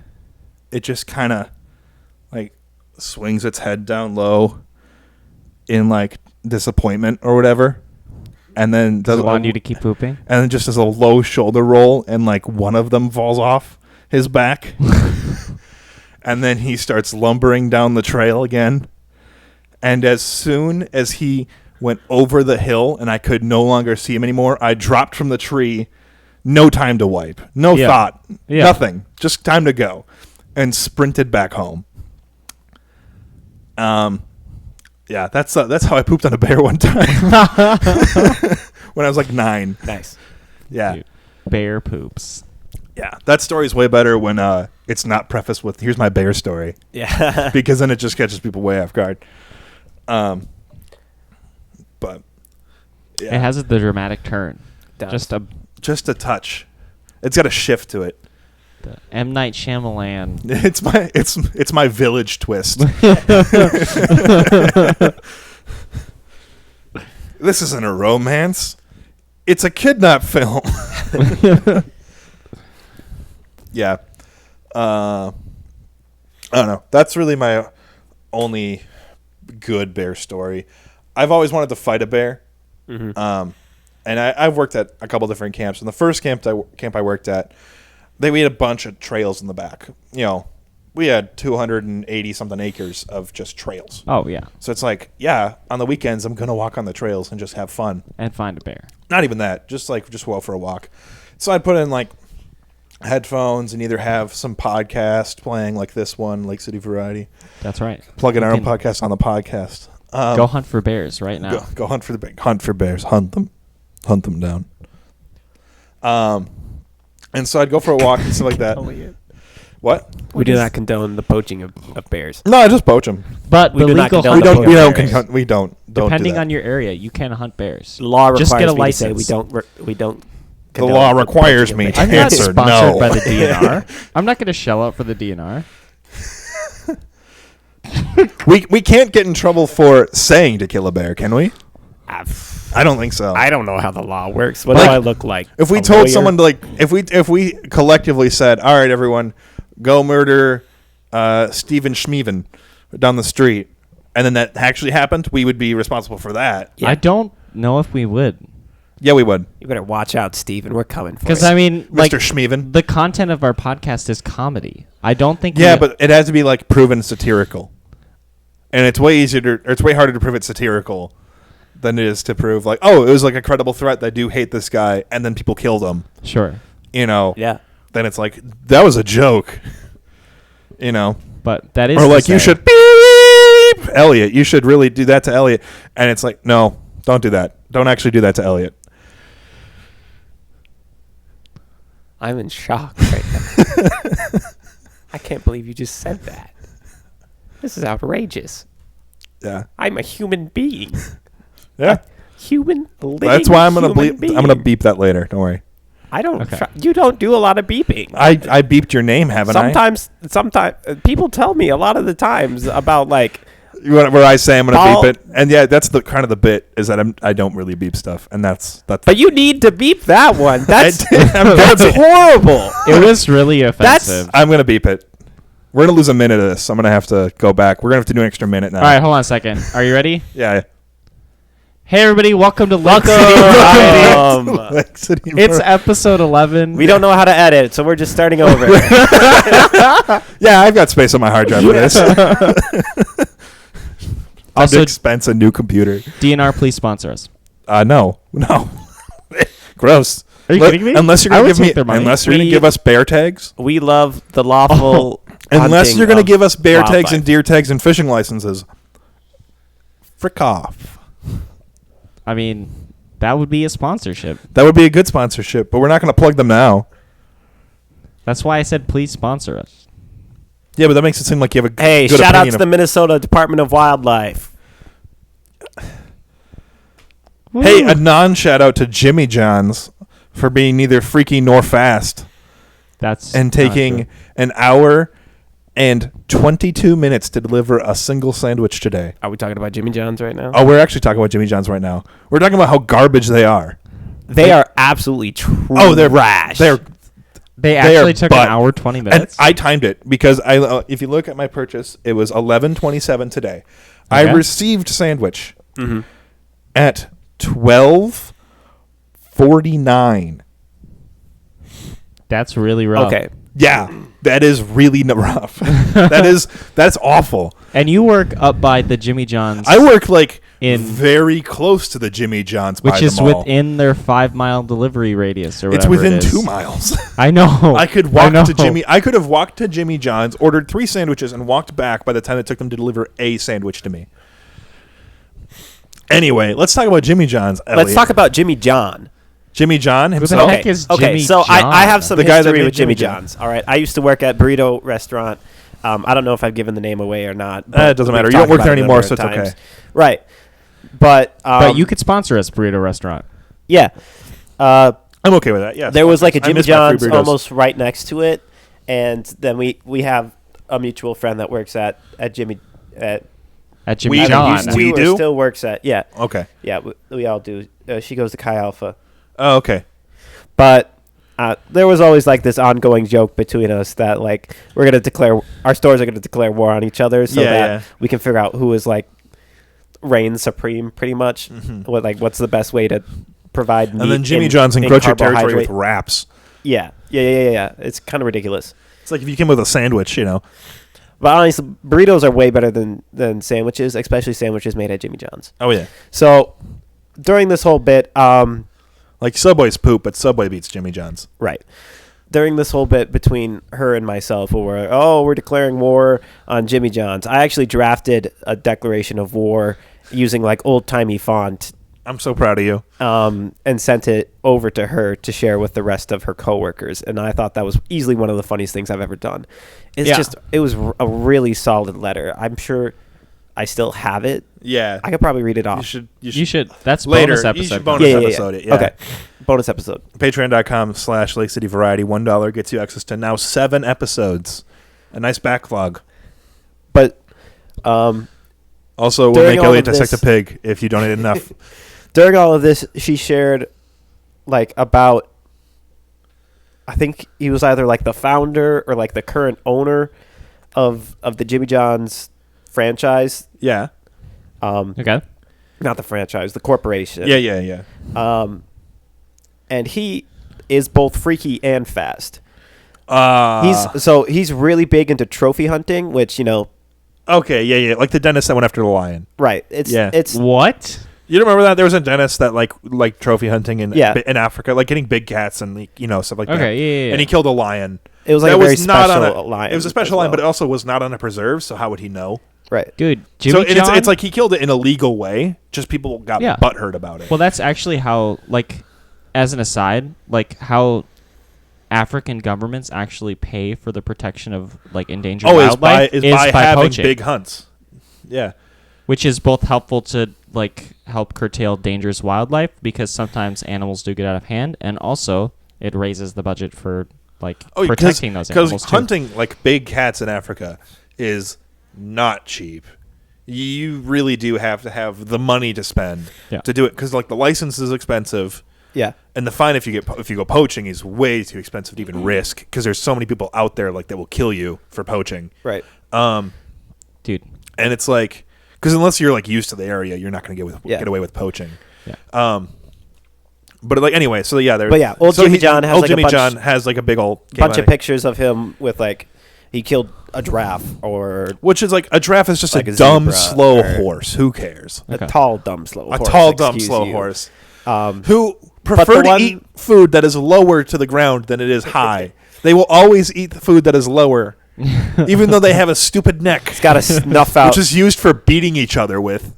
it just kind of like swings its head down low in like disappointment or whatever. And then Does it want you to keep pooping? And then just does a low shoulder roll, and like one of them falls off his back. And then he starts lumbering down the trail again. And as soon as he went over the hill and I could no longer see him anymore, I dropped from the tree. No time to wipe. No thought. Yeah. Nothing. Just time to go. And sprinted back home. Yeah, that's how I pooped on a bear one time. When I was like 9. Nice. Yeah. Dude, bear poops. Yeah. That story's way better when it's not prefaced with, here's my bear story. Yeah. Because then it just catches people way off guard. But yeah. It has the dramatic turn. Does. Just a touch. It's got a shift to it. The M. Night Shyamalan. It's my village twist. This isn't a romance. It's a kidnap film. Yeah. I don't know. That's really my only good bear story. I've always wanted to fight a bear. Mm-hmm. And I've worked at a couple different camps. And the first camp I worked at, we had a bunch of trails in the back. You know, we had 280 something acres of just trails. Oh, yeah. So it's like, yeah, on the weekends I'm gonna walk on the trails and just have fun. And find a bear. Not even that, just go out for a walk. So I'd put in like headphones and either have some podcast playing like this one, Lake City Variety. That's right. Plug in our own podcast on the podcast. Go hunt for bears right now. Go hunt for bears. Hunt them down. And so I'd go for a walk and stuff like that. What? We do not condone the poaching of bears. No, I just poach them. But We the do not legal condone hunt the of poaching. bears, We don't. depending do that. on your area, you can hunt bears. Law requires Just get a me to say license. we don't. The condone law the requires poaching me of to bears. I'm not answer sponsored no. by the DNR. I'm not going to shell out for the DNR. We can't get in trouble for saying to kill a bear, can we? I don't think so. I don't know how the law works. What Like, do I look like? If we A told lawyer? someone to, like, if we collectively said, all right, everyone, go murder Steven Schmeven down the street, and then that actually happened, we would be responsible for that. Yeah. I don't know if we would. Yeah, we would. You better watch out, Steven. We're coming for Because, you. I mean, like, Mr. Schmeven. the content of our podcast is comedy. I don't think Yeah, we- but it has to be like proven satirical, and it's way harder to prove it's satirical than it is to prove like, oh, it was like a credible threat that I do hate this guy, and then people killed him. Sure. You know. Yeah. Then it's like that was a joke. You know. But that is Or to like you say- should beep Elliot. You should really do that to Elliot, and it's like no, don't do that. Don't actually do that to Elliot. I'm in shock right now. I can't believe you just said that. This is outrageous. Yeah. I'm a human being. Yeah. Living That's why I'm gonna human bleep. I'm gonna being. beep that later. Don't worry. I don't. Okay. You don't do a lot of beeping. I beeped your name, haven't Sometimes people tell me a lot of the times about like. I? Where I say I'm gonna Paul- beep it, and yeah, that's the kind of the bit is that I don't really beep stuff, and that's. But you need to beep that one. That's I'm gonna that's beep- horrible. It was really offensive. I'm gonna beep it. We're gonna lose a minute of this. I'm gonna have to go back. We're gonna have to do an extra minute now. All right, hold on a second. Are you ready? Yeah. Hey, everybody. Welcome to Lake City Variety. Lake City It's Variety. episode 11. We don't know how to edit, so we're just starting over. Yeah, I've got space on my hard drive for this. Also, Also, expense a new computer. DNR, please sponsor us. No. Gross. Are you kidding me? Unless you're I gonna would give me, take their money. unless you're gonna We- give us bear tags. We love the lawful. Unless hunting you're gonna of give us bear tags wildlife. and deer tags and fishing licenses. Frick off. I mean, that would be a sponsorship. That would be a good sponsorship, but we're not gonna plug them now. That's why I said please sponsor us. Yeah, but that makes it seem like you have a Hey, good shout out opinion to the Minnesota Department of Wildlife. Hey, a non-shout out to Jimmy John's for being neither freaky nor fast That's and not taking true. an hour and 22 minutes to deliver a single sandwich today. Are we talking about Jimmy John's right now? Oh, we're actually talking about Jimmy John's right now. We're talking about how garbage they are. They are absolutely trash. Oh, They actually are took butt. an hour 20 And minutes. I timed it because if you look at my purchase, it was 11:27 today. I Okay. received sandwich at 12:49. That's really rough. Okay. Yeah, that is really rough. That's awful. And you work up by the Jimmy John's, I work like In- very close to the Jimmy John's, by which the is mall. within their 5-mile delivery radius, or It's whatever within it is. 2 miles. I know. I could walk to Jimmy. I could have walked to Jimmy John's, ordered 3 sandwiches, and walked back by the time it took them to deliver a sandwich to me. Anyway, let's talk about Jimmy John's. Elliot. Let's talk about Jimmy John. Jimmy John Who the himself. heck is Okay, Jimmy so John? I have some The guy that history made with Jimmy Jimmy John. John's. All right, I used to work at Burrito Restaurant. I don't know if I've given the name away or not. but It doesn't we've matter. You talked don't work about there it a anymore, number so of it's times. okay. Right, but you could sponsor us, Burrito Restaurant. yeah. I'm okay with that. Yeah. There was like a I Jimmy miss my free John's burritos. almost right next to it, and then we have a mutual friend that works at Jimmy at At Jimmy We John. used to. We or do? still works at Okay. we all do. She goes to Chi Alpha, Oh, okay. but there was always like this ongoing joke between us that like our stores are gonna declare war on each other so that we can figure out who is like reigns supreme pretty much. What's the best way to provide meat And then Jimmy in- John's in encroach your territory with carbohydrate. wraps. Yeah. It's kind of ridiculous. It's like if you came with a sandwich, But honestly, burritos are way better than sandwiches, especially sandwiches made at Jimmy John's. Oh yeah. So during this whole bit, Like Subway's poop, but Subway beats Jimmy John's. right. During this whole bit between her and myself, we're declaring war on Jimmy John's. I actually drafted a declaration of war using like old timey font, I'm so proud of you. and sent it over to her to share with the rest of her coworkers. And I thought that was easily one of the funniest things I've ever done. It was a really solid letter. I'm sure I still have it. Yeah. I could probably read it off. You should. That's Later. bonus You episode. should bonus episode it. Yeah. Okay. Bonus episode. Patreon.com/Lake City Variety. $1 gets you access to now 7 episodes. A nice backlog. But Also, we'll During make all Elliot of dissect a this- pig if you donate enough. during all of this, she shared like about, I think he was either like the founder or like the current owner of the Jimmy John's franchise. Yeah. Okay. Not the franchise, the corporation. Yeah. And he is both freaky and fast. Uh, He's really big into trophy hunting, which, okay, yeah. Like the dentist that went after the lion. right. Yeah. It's What? You don't remember that? There was a dentist that like trophy hunting in Yeah. in Africa, like getting big cats and stuff like that. Okay, yeah. And he killed a lion. It was like That a very was not on special lion. It was a special as lion, well. but it also was not on a preserve. So how would he know? Right. Dude, Jimmy so John. it's like he killed it in a legal way. Just people got Yeah. butthurt about it. Well, that's actually how, like, as an aside, like how African governments actually pay for the protection of like endangered wildlife is by having poaching, big hunts. Yeah. which is both helpful to like help curtail dangerous wildlife because sometimes animals do get out of hand, and also it raises the budget for like protecting those animals Because too. hunting like big cats in Africa is not cheap. You really do have to have the money to spend Yeah. to do it because like the license is expensive. Yeah. And the fine if you go poaching is way too expensive to even risk because there's so many people out there like that will kill you for poaching. Right. Dude. And it's like because unless you're like used to the area, you're not going to get away with poaching. Yeah. But like anyway, so yeah, But yeah, old Jimmy John has old like a Jimmy bunch- John has like a big old Bunch of chaotic- pictures of him with like he killed a giraffe or which is like a giraffe is just like a a dumb zebra slow or- horse. Who cares? Okay. a tall, dumb, slow A horse. tall, dumb, excuse slow you. horse Um, who the prefer to one- eat food that is lower to the ground than it is high. They will always eat the food that is lower, even though they have a stupid neck, it's got to snuff out. which is used for beating each other with.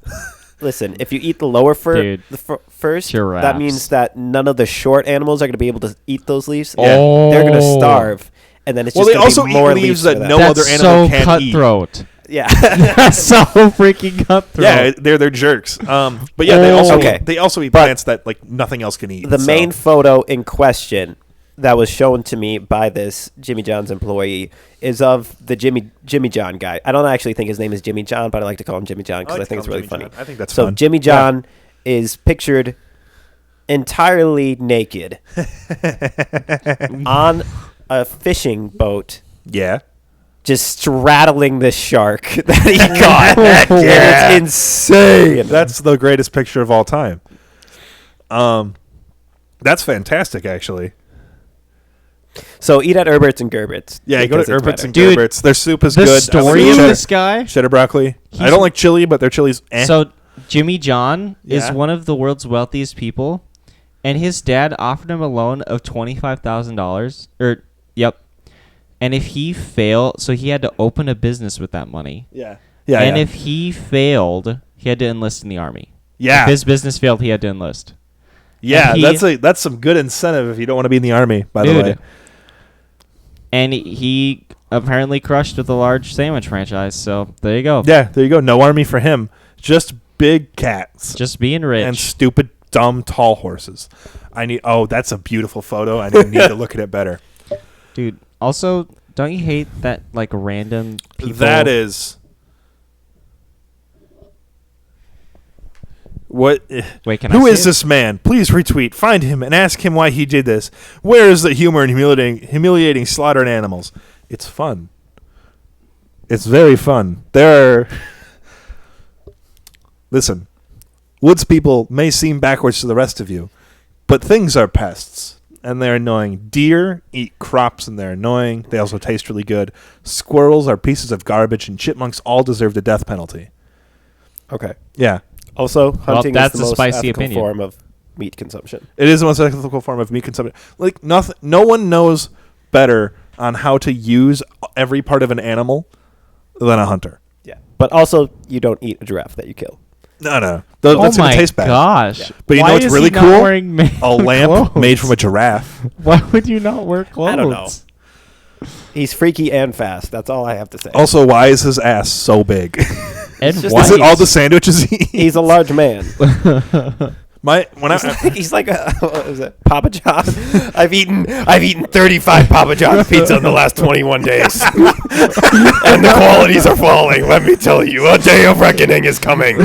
Listen, if you eat the lower Dude, first, giraffes. that means that none of the short animals are going to be able to eat those leaves. Yeah. They're going to Oh. starve, and then it's Well, just they going to also be more eat leaves for that them. no That's other animal so can't eat. cutthroat. Yeah. That's so freaking cutthroat. Yeah, they're jerks. But yeah, Oh. they Okay. also eat But plants that like nothing else can eat. The so- main photo in question that was shown to me by this Jimmy John's employee is of the Jimmy John guy. I don't actually think his name is Jimmy John, but I like to call him Jimmy John because I think it's really funny. I think that's so fun. Jimmy John is pictured entirely naked on a fishing boat, Yeah. just straddling this shark that he caught. Yeah. It's insane. That's the greatest picture of all time. That's fantastic, actually. So eat at Herbert's and Gerbert's. Yeah, you go to because it's Herbert's better. and Dude, Gerbert's. Their soup is The good. story of this guy. Cheddar broccoli. I He's- don't like chili, but their chili's eh. So Jimmy John is Yeah. one of the world's wealthiest people, and his dad offered him a loan of $25,000. Yep. And if he failed, so he had to open a business with that money. Yeah. Yeah. And yeah. if he failed, he had to enlist in the army. yeah. If his business failed, he had to enlist. Yeah, and he- that's some good incentive if you don't want to be in the army, by the Dude. way. And he apparently crushed with a large sandwich franchise. So there you go. Yeah, there you go. No army for him. Just big cats Just being rich. and stupid, dumb, tall horses. That's a beautiful photo. I need to look at it better. Dude, also, don't you hate that, like, random people? That is... What? Wait, can Who I is see it? this man? Please retweet. Find him and ask him why he did this. Where is the humor in humiliating slaughtered animals? It's fun. It's very fun. Listen, woods people may seem backwards to the rest of you, but things are pests, and they're annoying. Deer eat crops, and they're annoying. They also taste really good. Squirrels are pieces of garbage, and chipmunks all deserve the death penalty. Okay. Yeah. Also, hunting that's is the a most spicy ethical opinion. form of meat consumption. It is the most ethical form of meat consumption. Like nothing, no one knows better on how to use every part of an animal than a hunter. Yeah. But also, you don't eat a giraffe that you kill. No. Oh That's my gonna taste bad. gosh. Yeah. But you Why know what's is really he not cool? wearing A lamp clothes? made from a giraffe. Why would you not wear clothes? I don't know. He's freaky and fast. That's all I have to say. Also, why is his ass so big? And just- white. Is it all the sandwiches he eats? He's a large man. He's like a what is it, Papa John. I've eaten 35 Papa John's pizza in the last 21 days, and the qualities are falling. Let me tell you, a day of reckoning is coming.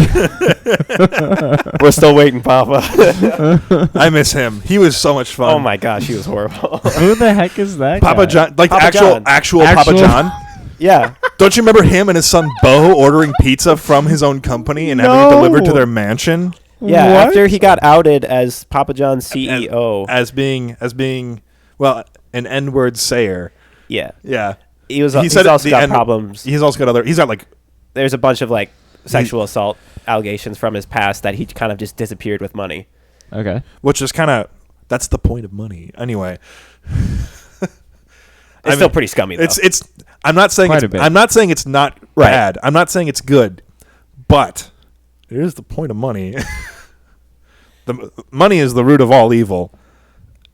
We're still waiting, Papa. I miss him. He was so much fun. Oh my gosh, he was horrible. Who the heck is that Papa guy? John, like Papa John. actual Papa John. Yeah, Don't you remember him and his son Bo ordering pizza from his own company and having it delivered to No. their mansion? yeah. What? After he got outed as Papa John's CEO, as being well, an N-word sayer. yeah, Yeah. he's He said also the got N- problems. He's also got he's got like There's a bunch of like sexual assault allegations from his past that he kind of just disappeared with money. Okay. which is kind of that's the point of money. Anyway, It's still pretty scummy though. it's I'm not saying Quite it's, a bit. I'm not saying it's not Right. bad. I'm not saying it's good. But it is the point of money. The money is the root of all evil.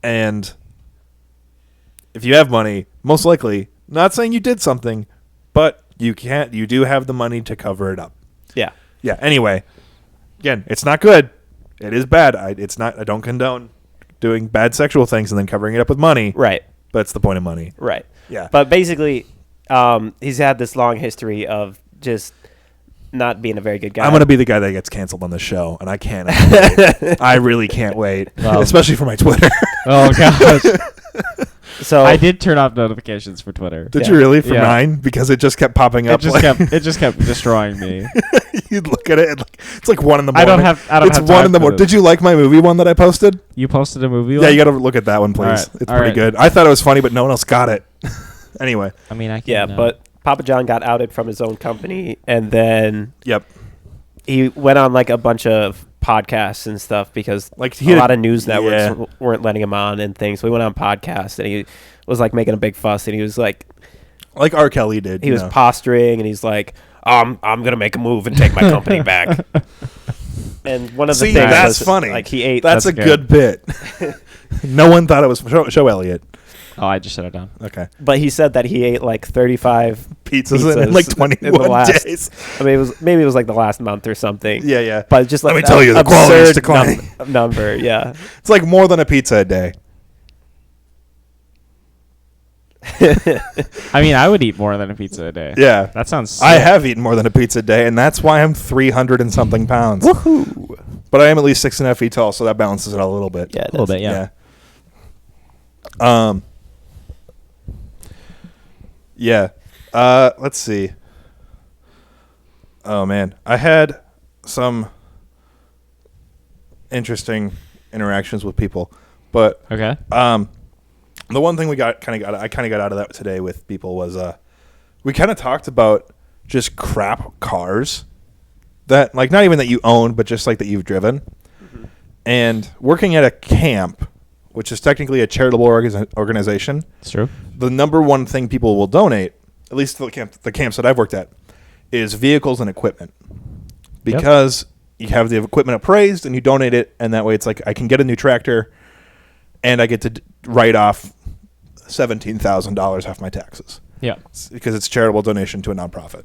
And if you have money, most likely, not saying you did something, but you do have the money to cover it up. yeah. Yeah, anyway, again, it's not good. It is bad. I don't condone doing bad sexual things and then covering it up with money. Right. But it's the point of money. Right. Yeah. But basically, he's had this long history of just not being a very good guy. I'm going to be the guy that gets canceled on the show, and I can't. Wait. I really can't wait, Wow. especially for my Twitter. Oh gosh. So I did turn off notifications for Twitter. Did Yeah. you really? For Yeah. mine? Because it just kept popping up. It just kept destroying me. You'd look at it, and it's like 1 in the I morning. don't have It's 1 time in the for morning. this. Did you like my movie one that I posted? You posted a movie? Yeah, you got to look at that one, please. right. It's All pretty right. good. I thought it was funny, but no one else got it. Anyway. I mean, I can. yeah, but Papa John got outed from his own company, and then Yep. he went on like a bunch of podcasts and stuff because Like, a he had- lot of news networks yeah. weren't letting him on and things. So he went on podcasts and he was like making a big fuss, and he was like Like R. Kelly did. he you was know. posturing, and he's like, I'm gonna make a move and take my company back. And one of the See, things that's was, funny. like he ate. That's a That's good bit. No one thought it was show Elliot. Oh, I just shut it down. Okay. But he said that he ate like 35 Pizzas in like in 21 the last, days. I mean, it was like the last month or something. Yeah, yeah. But just like Let me tell you, the quality is absurd declining. number, yeah. It's like more than a pizza a day. I mean, I would eat more than a pizza a day. Yeah. That sounds sick. I have eaten more than a pizza a day, and that's why I'm 300 and something pounds. Woohoo! But I am at least 6.5 feet tall, so that balances it out a little bit. Yeah, a little bit, yeah. Yeah. Let's see. Oh, man. I had some interesting interactions with people, but Okay. the one thing I kind of got out of that today with people was we kind of talked about just crap cars that, like, not even that you own, but just like that you've driven. Mm-hmm. And working at a camp, which is technically a charitable organization, It's true. the number one thing people will donate, at least the camps that I've worked at, is vehicles and equipment, because you have the equipment appraised and you donate it, and that way it's like I can get a new tractor, and I get to write off $17,000 off my taxes. Yeah. Because it's a charitable donation to a nonprofit.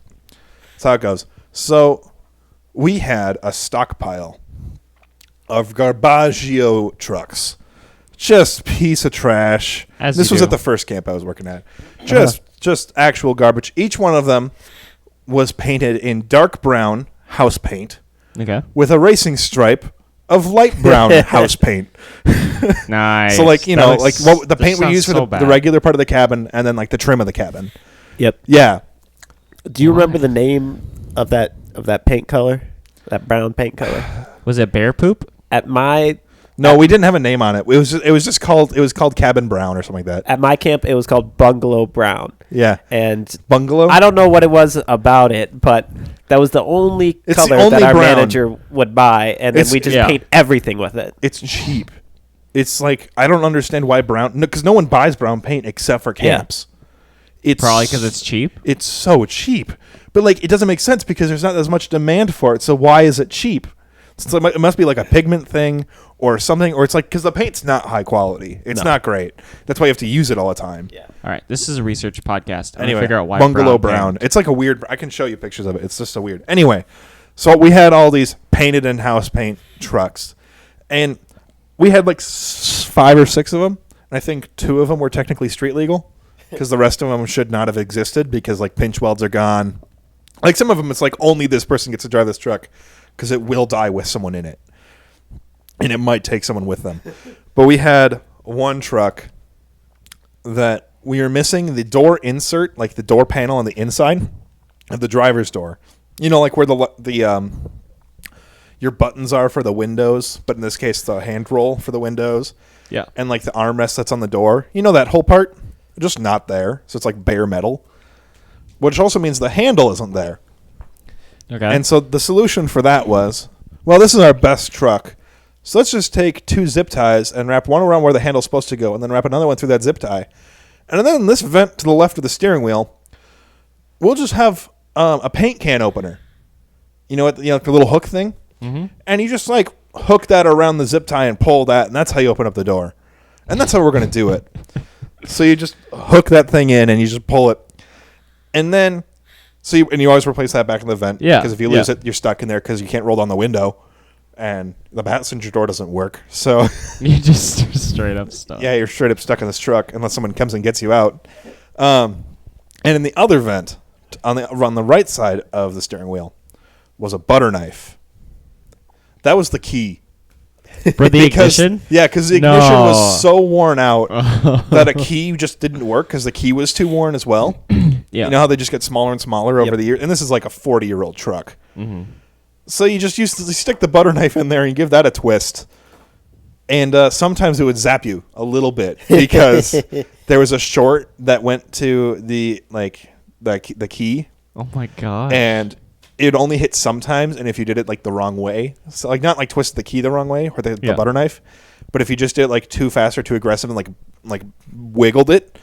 That's how it goes. So we had a stockpile of Garbaggio trucks. Just piece of trash. As this you was do. at the first camp I was working at. Just actual garbage. Each one of them was painted in dark brown house paint Okay. with a racing stripe of light brown house paint. Nice. So, like, you That know, looks- like what the this paint we sounds use for so the bad. regular part of the cabin, and then like the trim of the cabin. Yep. Yeah. Do you remember the name of that paint color? That brown paint color? Was it bear poop? At my No, we didn't have a name on it. It was called Cabin Brown or something like that. at my camp it was called Bungalow Brown. Yeah. And Bungalow? I don't know what it was about it, but that was the only It's the color only that our brown. manager would buy, and then It's- we just yeah. paint everything with it. It's cheap. It's like, I don't understand why brown, because no one buys brown paint except for Yeah. camps. It's Probably because it's cheap. It's so cheap. But like, it doesn't make sense because there's not as much demand for it. So why is it cheap? So it must be like a pigment thing or something, or it's like, because the paint's not high quality. It's not great. That's why you have to use it all the time. Yeah. All right. This is a research podcast. I'm Anyway, gonna figure out why Bungalow Brown. paint. It's like a weird. I can show you pictures of it. It's just so weird. Anyway, so we had all these painted in house paint trucks, and we had like 5 or 6 of them. And I think 2 of them were technically street legal because the rest of them should not have existed because like pinch welds are gone. Like some of them, it's like only this person gets to drive this truck because it will die with someone in it, and it might take someone with them. But we had one truck that we were missing the door insert, like the door panel on the inside of the driver's door. You know, like where the your buttons are for the windows, but in this case, the hand roll for the windows. Yeah. And like the armrest that's on the door. You know, that whole part? Just not there. So it's like bare metal. Which also means the handle isn't there. Okay. And so the solution for that was, well, this is our best truck. So let's just take 2 zip ties and wrap one around where the handle's supposed to go, and then wrap another one through that zip tie. And then this vent to the left of the steering wheel, we'll just have a paint can opener. You know what? You know, like the little hook thing? Mm-hmm. And you just like hook that around the zip tie and pull that, and that's how you open up the door. And that's how we're going to do it. So you just hook that thing in and you just pull it. And then, you always replace that back in the vent. Yeah. Because if you lose it, you're stuck in there because you can't roll down the window. And the passenger door doesn't work. So, You just straight up stuff. yeah, you're straight up stuck in this truck unless someone comes and gets you out. And in the other vent, on the right side of the steering wheel, was a butter knife. That was the key. For the ignition? Yeah, because the ignition No. was so worn out that a key just didn't work because the key was too worn as well. Yeah. You know how they just get smaller and smaller over Yep. the years? And this is like a 40-year-old truck. Mm-hmm. So you just you stick the butter knife in there and give that a twist. And sometimes it would zap you a little bit because there was a short that went to the key, Oh my god. and it only hit sometimes. And if you did it like the wrong way, so like not like twisted the key the wrong way or the Yeah. butter knife, but if you just did it like too fast or too aggressive and like wiggled it,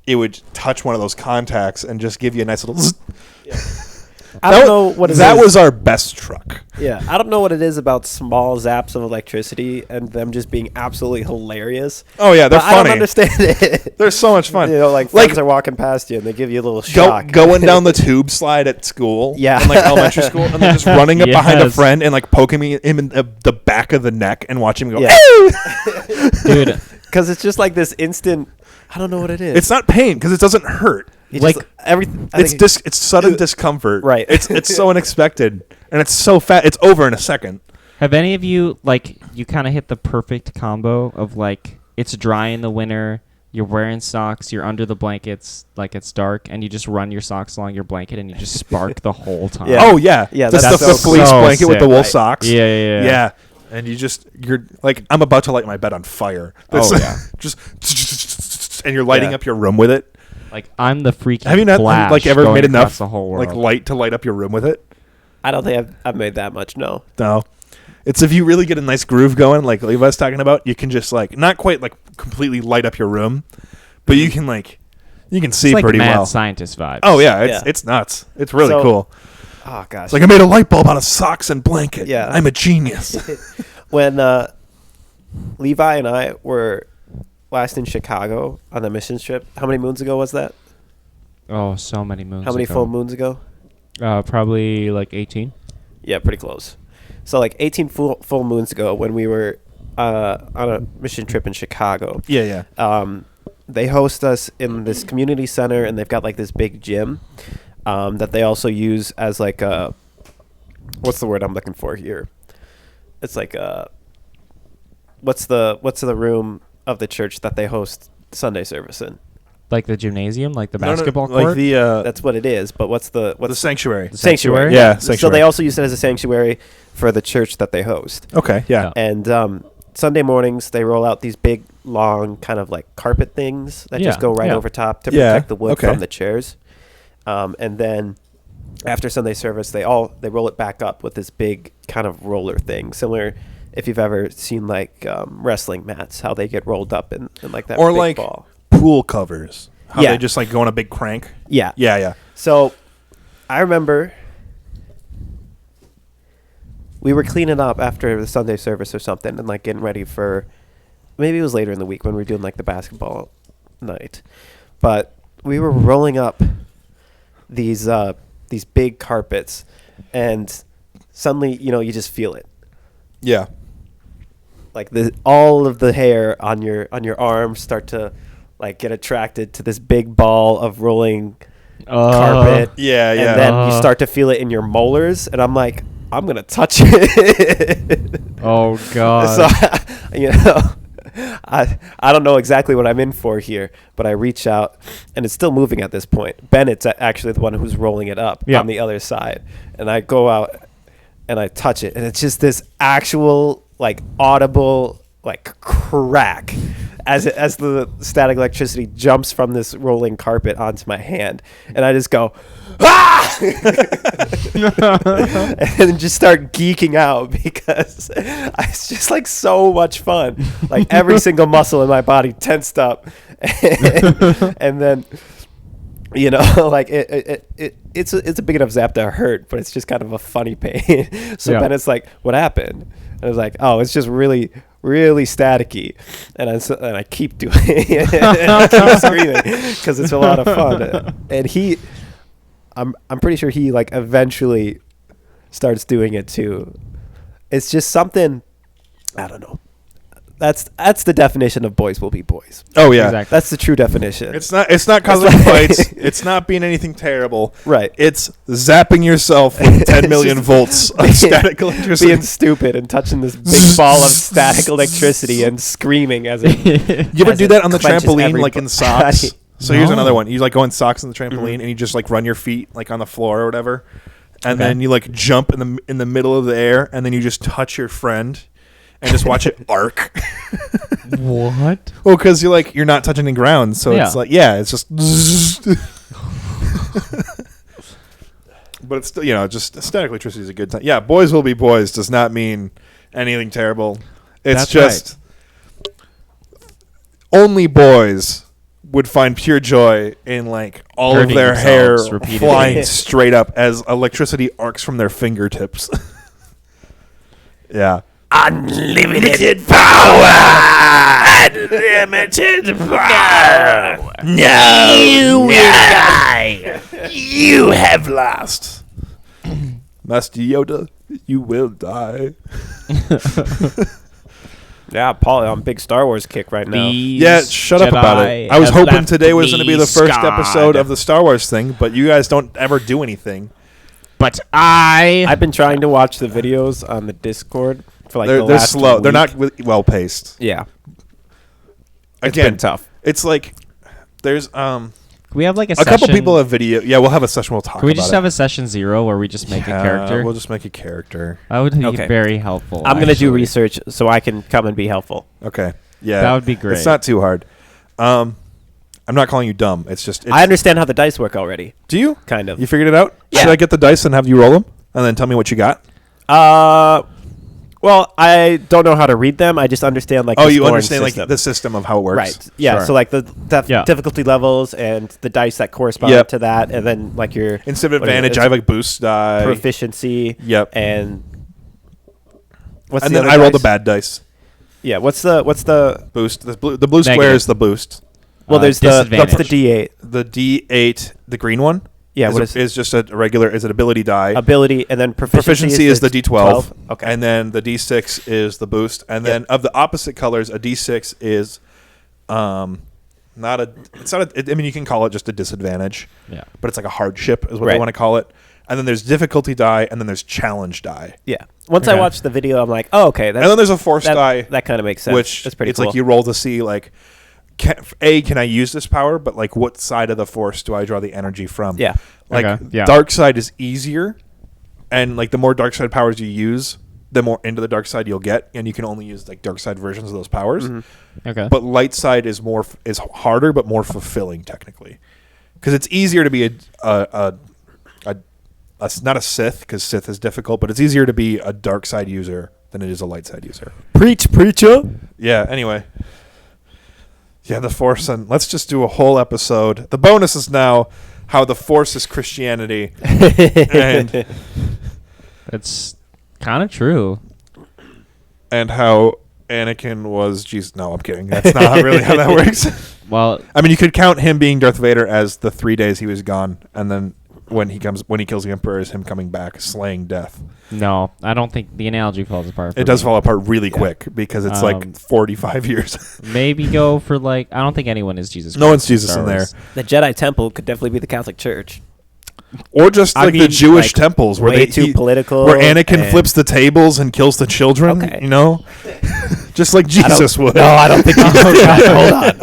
it would touch one of those contacts and just give you a nice little. Zzz. I don't know what it is. That was our best truck. Yeah, I don't know what it is about small zaps of electricity and them just being absolutely hilarious. Oh yeah, they're But I funny. don't understand it. They're so much fun. You know, like friends are walking past you and they give you a little shock. Going down the tube slide at school, Yeah. in like elementary school, and then just running up behind a Yes. friend and like poking him in the back of the neck and watching him go. Yeah. Dude, Because it's just like this instant. I don't know what it is. It's not pain because it doesn't hurt. You like, just, everything. It's sudden discomfort. Right. It's so unexpected and it's so fat. It's over in a second. Have any of you, like, you kind of hit the perfect combo of, like, it's dry in the winter, you're wearing socks, you're under the blankets, like it's dark, and you just run your socks along your blanket and you just spark the whole time. Yeah. Oh yeah, Yeah, the that's stuff, the fleece so blanket with the sick. wool Right. socks. Yeah. Yeah. And you're like, I'm about to light my bed on fire. Oh, yeah. just and you're lighting Yeah. up your room with it. Like, I'm the freaky Have you not Flash like ever going made across enough the whole world. like light to light up your room with it? I don't think I've made that much. No. No. It's if you really get a nice groove going, like Levi's talking about, you can just like not quite like completely light up your room, but you can see It's like pretty mad well. scientist vibes. Oh yeah, Yeah. it's nuts. It's really So- cool. Oh gosh. It's like I made a light bulb out of socks and blanket. Yeah. I'm a genius. When Levi and I were last in Chicago on the mission trip, how many moons ago was that? Oh, so many moons How many ago. full moons ago? Probably like 18. Yeah, pretty close. So like 18 full moons ago when we were on a mission trip in Chicago. yeah. They host us in this community center, and they've got like this big gym that they also use as like a, what's the word I'm looking for here? It's like a, what's the room of the church that they host Sunday service in? Like the gymnasium, like the No, no, basketball like court. the That's what it is. But what's the sanctuary. sanctuary? Yeah, So sanctuary. they also use it as a sanctuary for the church that they host. Okay, yeah. And Sunday mornings, they roll out these big, long, kind of like carpet things that just Yeah, go right yeah. over top to Yeah, protect the wood okay. from the chairs. And then after Sunday service, they roll it back up with this big kind of roller thing, similar if you've ever seen like wrestling mats, how they get rolled up in like that Or big like ball. pool covers. How Yeah. they just like go on a big crank. Yeah. Yeah. So I remember we were cleaning up after the Sunday service or something and like getting ready for, maybe it was later in the week when we were doing like the basketball night. But we were rolling up these big carpets and suddenly, you just feel it. Yeah. Like all of the hair on your arms start to like get attracted to this big ball of rolling carpet. Yeah, yeah. And then you start to feel it in your molars, and I'm like, I'm gonna touch it. Oh God. So, I don't know exactly what I'm in for here, but I reach out, and it's still moving at this point. Bennett's actually the one who's rolling it up Yeah. on the other side, and I go out and I touch it, and it's just this actual like audible like crack as the static electricity jumps from this rolling carpet onto my hand, and I just go, ah! and just start geeking out because it's just like so much fun. Like every single muscle in my body tensed up, and then like it's a big enough zap to hurt, but it's just kind of a funny pain. So Yeah. then it's like, what happened? And I was like, oh, it's just really, really staticky, and I keep doing it, and I keep screaming because it's a lot of fun. And I'm pretty sure he like eventually starts doing it too. It's just something, I don't know. That's the definition of boys will be boys. Oh yeah. Exactly. That's the true definition. It's not causing like- fights. It's not being anything terrible. Right. It's zapping yourself with 10 million just volts of being- static electricity. being stupid and touching this big ball of static electricity and screaming as it. You ever as do it that on the clenches trampoline, every like in body. socks? So here's No. another one. You like go in socks on the trampoline, Mhm. and you just like run your feet like on the floor or whatever, and Okay. then you like jump in the middle of the air, and then you just touch your friend, and just watch it arc. What? Well, because you're not touching the ground, so Yeah. it's like it's just. But it's still just static electricity is a good time. Yeah, boys will be boys does not mean anything terrible. It's That's just only boys would find pure joy in like all Hurting of their hair themselves repeatedly. flying straight up as electricity arcs from their fingertips. Yeah. Unlimited power. Unlimited power. No, You will die. you have lost. Master Yoda, you will die. Yeah, Paul, I'm a big Star Wars kick right now. Yeah, shut up about it. I was hoping today was going to be the first episode of the Star Wars thing, but you guys don't ever do anything. But I've been trying to watch the videos on the Discord for like the they're last slow. week. They're not well paced. Yeah. Again, It's been tough. It's like there's we have like a couple people have video. Yeah, we'll have a session. We'll talk. Can we about just it. have a session 0 where we just make a character? We'll just make a character. That would be Okay. very helpful. I'm going to do actually. research so I can come and be helpful. Okay. Yeah, That would be great. It's not too hard. I'm not calling you dumb. It's just. I understand how the dice work already. Do you? Kind of. You figured it out? Yeah. Should I get the dice and have you roll them, and then tell me what you got? Well, I don't know how to read them. I just understand like. Oh, the you scoring understand system. like the system of how it works, Right. Yeah. Sure. So like the Yeah. difficulty levels and the dice that correspond Yep. to that, and then like your Instead of what is it? advantage, I have like boost die. proficiency. Yep. And what's And the then other I roll the dice? bad dice. Yeah. What's the Boost. The blue square Negative. is the boost. well? There's the disadvantage. what's the D8 The D8, the green one. Yeah, what is just a regular. Is an ability die. ability, and then Proficiency is the D12. Okay. And then the D6 is the boost. And then of the opposite colors, a D6 is not a. It's not a. I mean, you can call it just a disadvantage. Yeah. But it's like a hardship is what they Right. want to call it. And then there's difficulty die, and then there's challenge die. Yeah. Once I Okay. watched the video, I'm like, oh, okay. That's, And then there's a force that, die, That kind of makes sense. which that's pretty it's cool. like you roll to see like, can I use this power? But like, what side of the force do I draw the energy from? Yeah. Like Okay, yeah. dark side is easier, and like the more dark side powers you use, the more into the dark side you'll get, and you can only use like dark side versions of those powers. Okay. But light side is is harder but more fulfilling technically, because it's easier to be not a Sith, because Sith is difficult, but it's easier to be a dark side user than it is a light side user. Preach, preacher. Yeah. Anyway. Yeah, the Force, and let's just do a whole episode. The bonus is now how the Force is Christianity, and It's kind of true. how Anakin was Jesus. No, I'm kidding. That's not really how that works. Well, I mean, you could count him being Darth Vader as the 3 days he was gone, and then when he kills the Emperor, is him coming back, slaying death. no, I don't think the analogy falls apart. for It does me. fall apart really quick because it's like 45 years. Maybe go for like I don't think anyone is Jesus. No Christ one's Jesus Star in there. Wars. The Jedi Temple could definitely be the Catholic Church. Or just I like the mean, Jewish like, temples where way they too political where Anakin and- flips the tables and kills the children. Okay. You know, just like Jesus would. No, I don't think.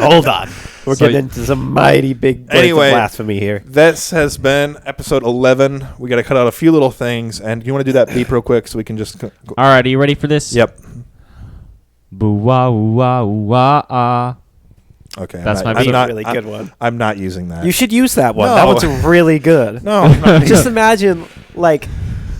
Hold on. We're So getting into some mighty big blades Anyway, of blasphemy here. This has been episode 11. We got to cut out a few little things, and you want to do that beep real quick so we can just. Go. All right, are you ready for this? Yep. Boo wah wah wah ah. Okay. That's my I'm beep. not, Really I'm- good one. I'm not using that. You should use that one. No. That one's really good. No. I'm not. Just imagine, like,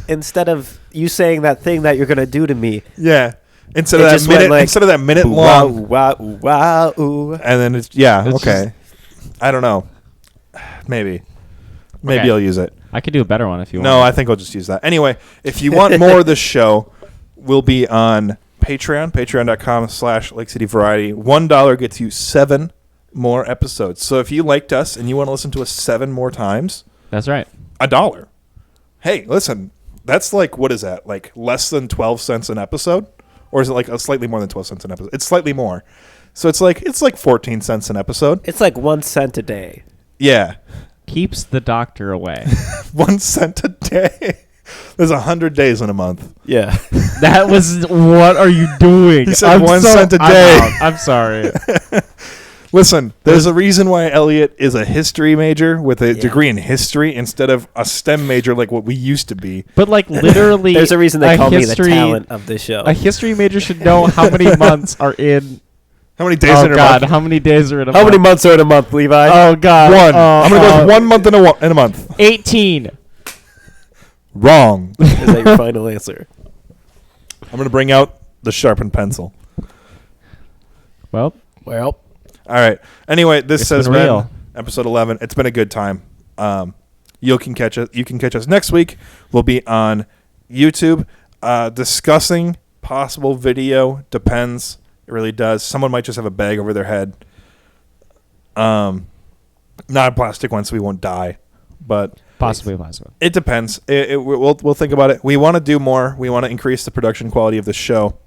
instead of you saying that thing that you're gonna do to me, Yeah. Instead It of that just went minute, like, instead of that minute ooh, wow, long, ooh, wow, ooh, wow, ooh. and then it's yeah. It's Okay. I don't know. Maybe. Maybe Okay. I'll use it. I could do a better one if you want. No, I think I'll just use that. Anyway, if you want more of this show, we'll be on Patreon, patreon.com/Lake City Variety. $1 gets you 7 more episodes. So if you liked us and you want to listen to us 7 more times, That's right. $1. Hey, listen, that's like, what is that? Like less than 12 cents an episode? Or is it like slightly more than 12 cents an episode? It's slightly more. So it's like 14 cents an episode. It's like 1 cent a day. Yeah. Keeps the doctor away. 1 cent a day. There's 100 days in a month. Yeah. That was what are you doing? He said 1 cent a I'm day. out. I'm sorry. Listen, there's a reason why Elliot is a history major with a degree in history instead of a STEM major like what we used to be. But like literally, There's a reason they call me the history- talent of this show. A history major should know how many months are in. How many days Oh in a God, month? how many days are in a How month? many months are in a month, Levi? Oh God, 1. I'm going to go with 1 month in a month. 18. Wrong. Is that your final answer? I'm going to bring out the sharpened pencil. Well, Well, All right. Anyway, this It's has been been real. episode 11. It's been a good time. You can catch us next week. We'll be on YouTube discussing possible video. Depends. It really does. Someone might just have a bag over their head. Not a plastic one, so we won't die. But possibly. it depends. We'll think about it. We want to do more. We want to increase the production quality of the show.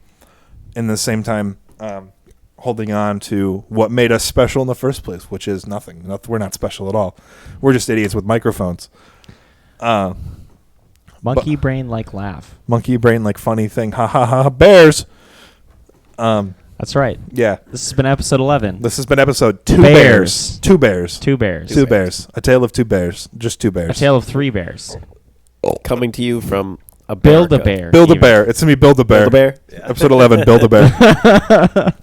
In the same time, holding on to what made us special in the first place, which is nothing. We're not special at all. We're just idiots with microphones. Monkey brain like laugh. Monkey brain like funny thing. Ha ha ha. Bears. That's right. Yeah. This has been episode 11. This has been episode Two Bears. Bears. Two Bears. Two bears. Two Bears. A tale of two bears. Just two A bears. tale of three bears. Coming to you from a Build a Bearcat. bear. Build a even. bear. It's going to be Build a Bear. Build a bear. Episode 11, Build a Bear.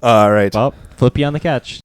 All right. Well, Flippy on the catch.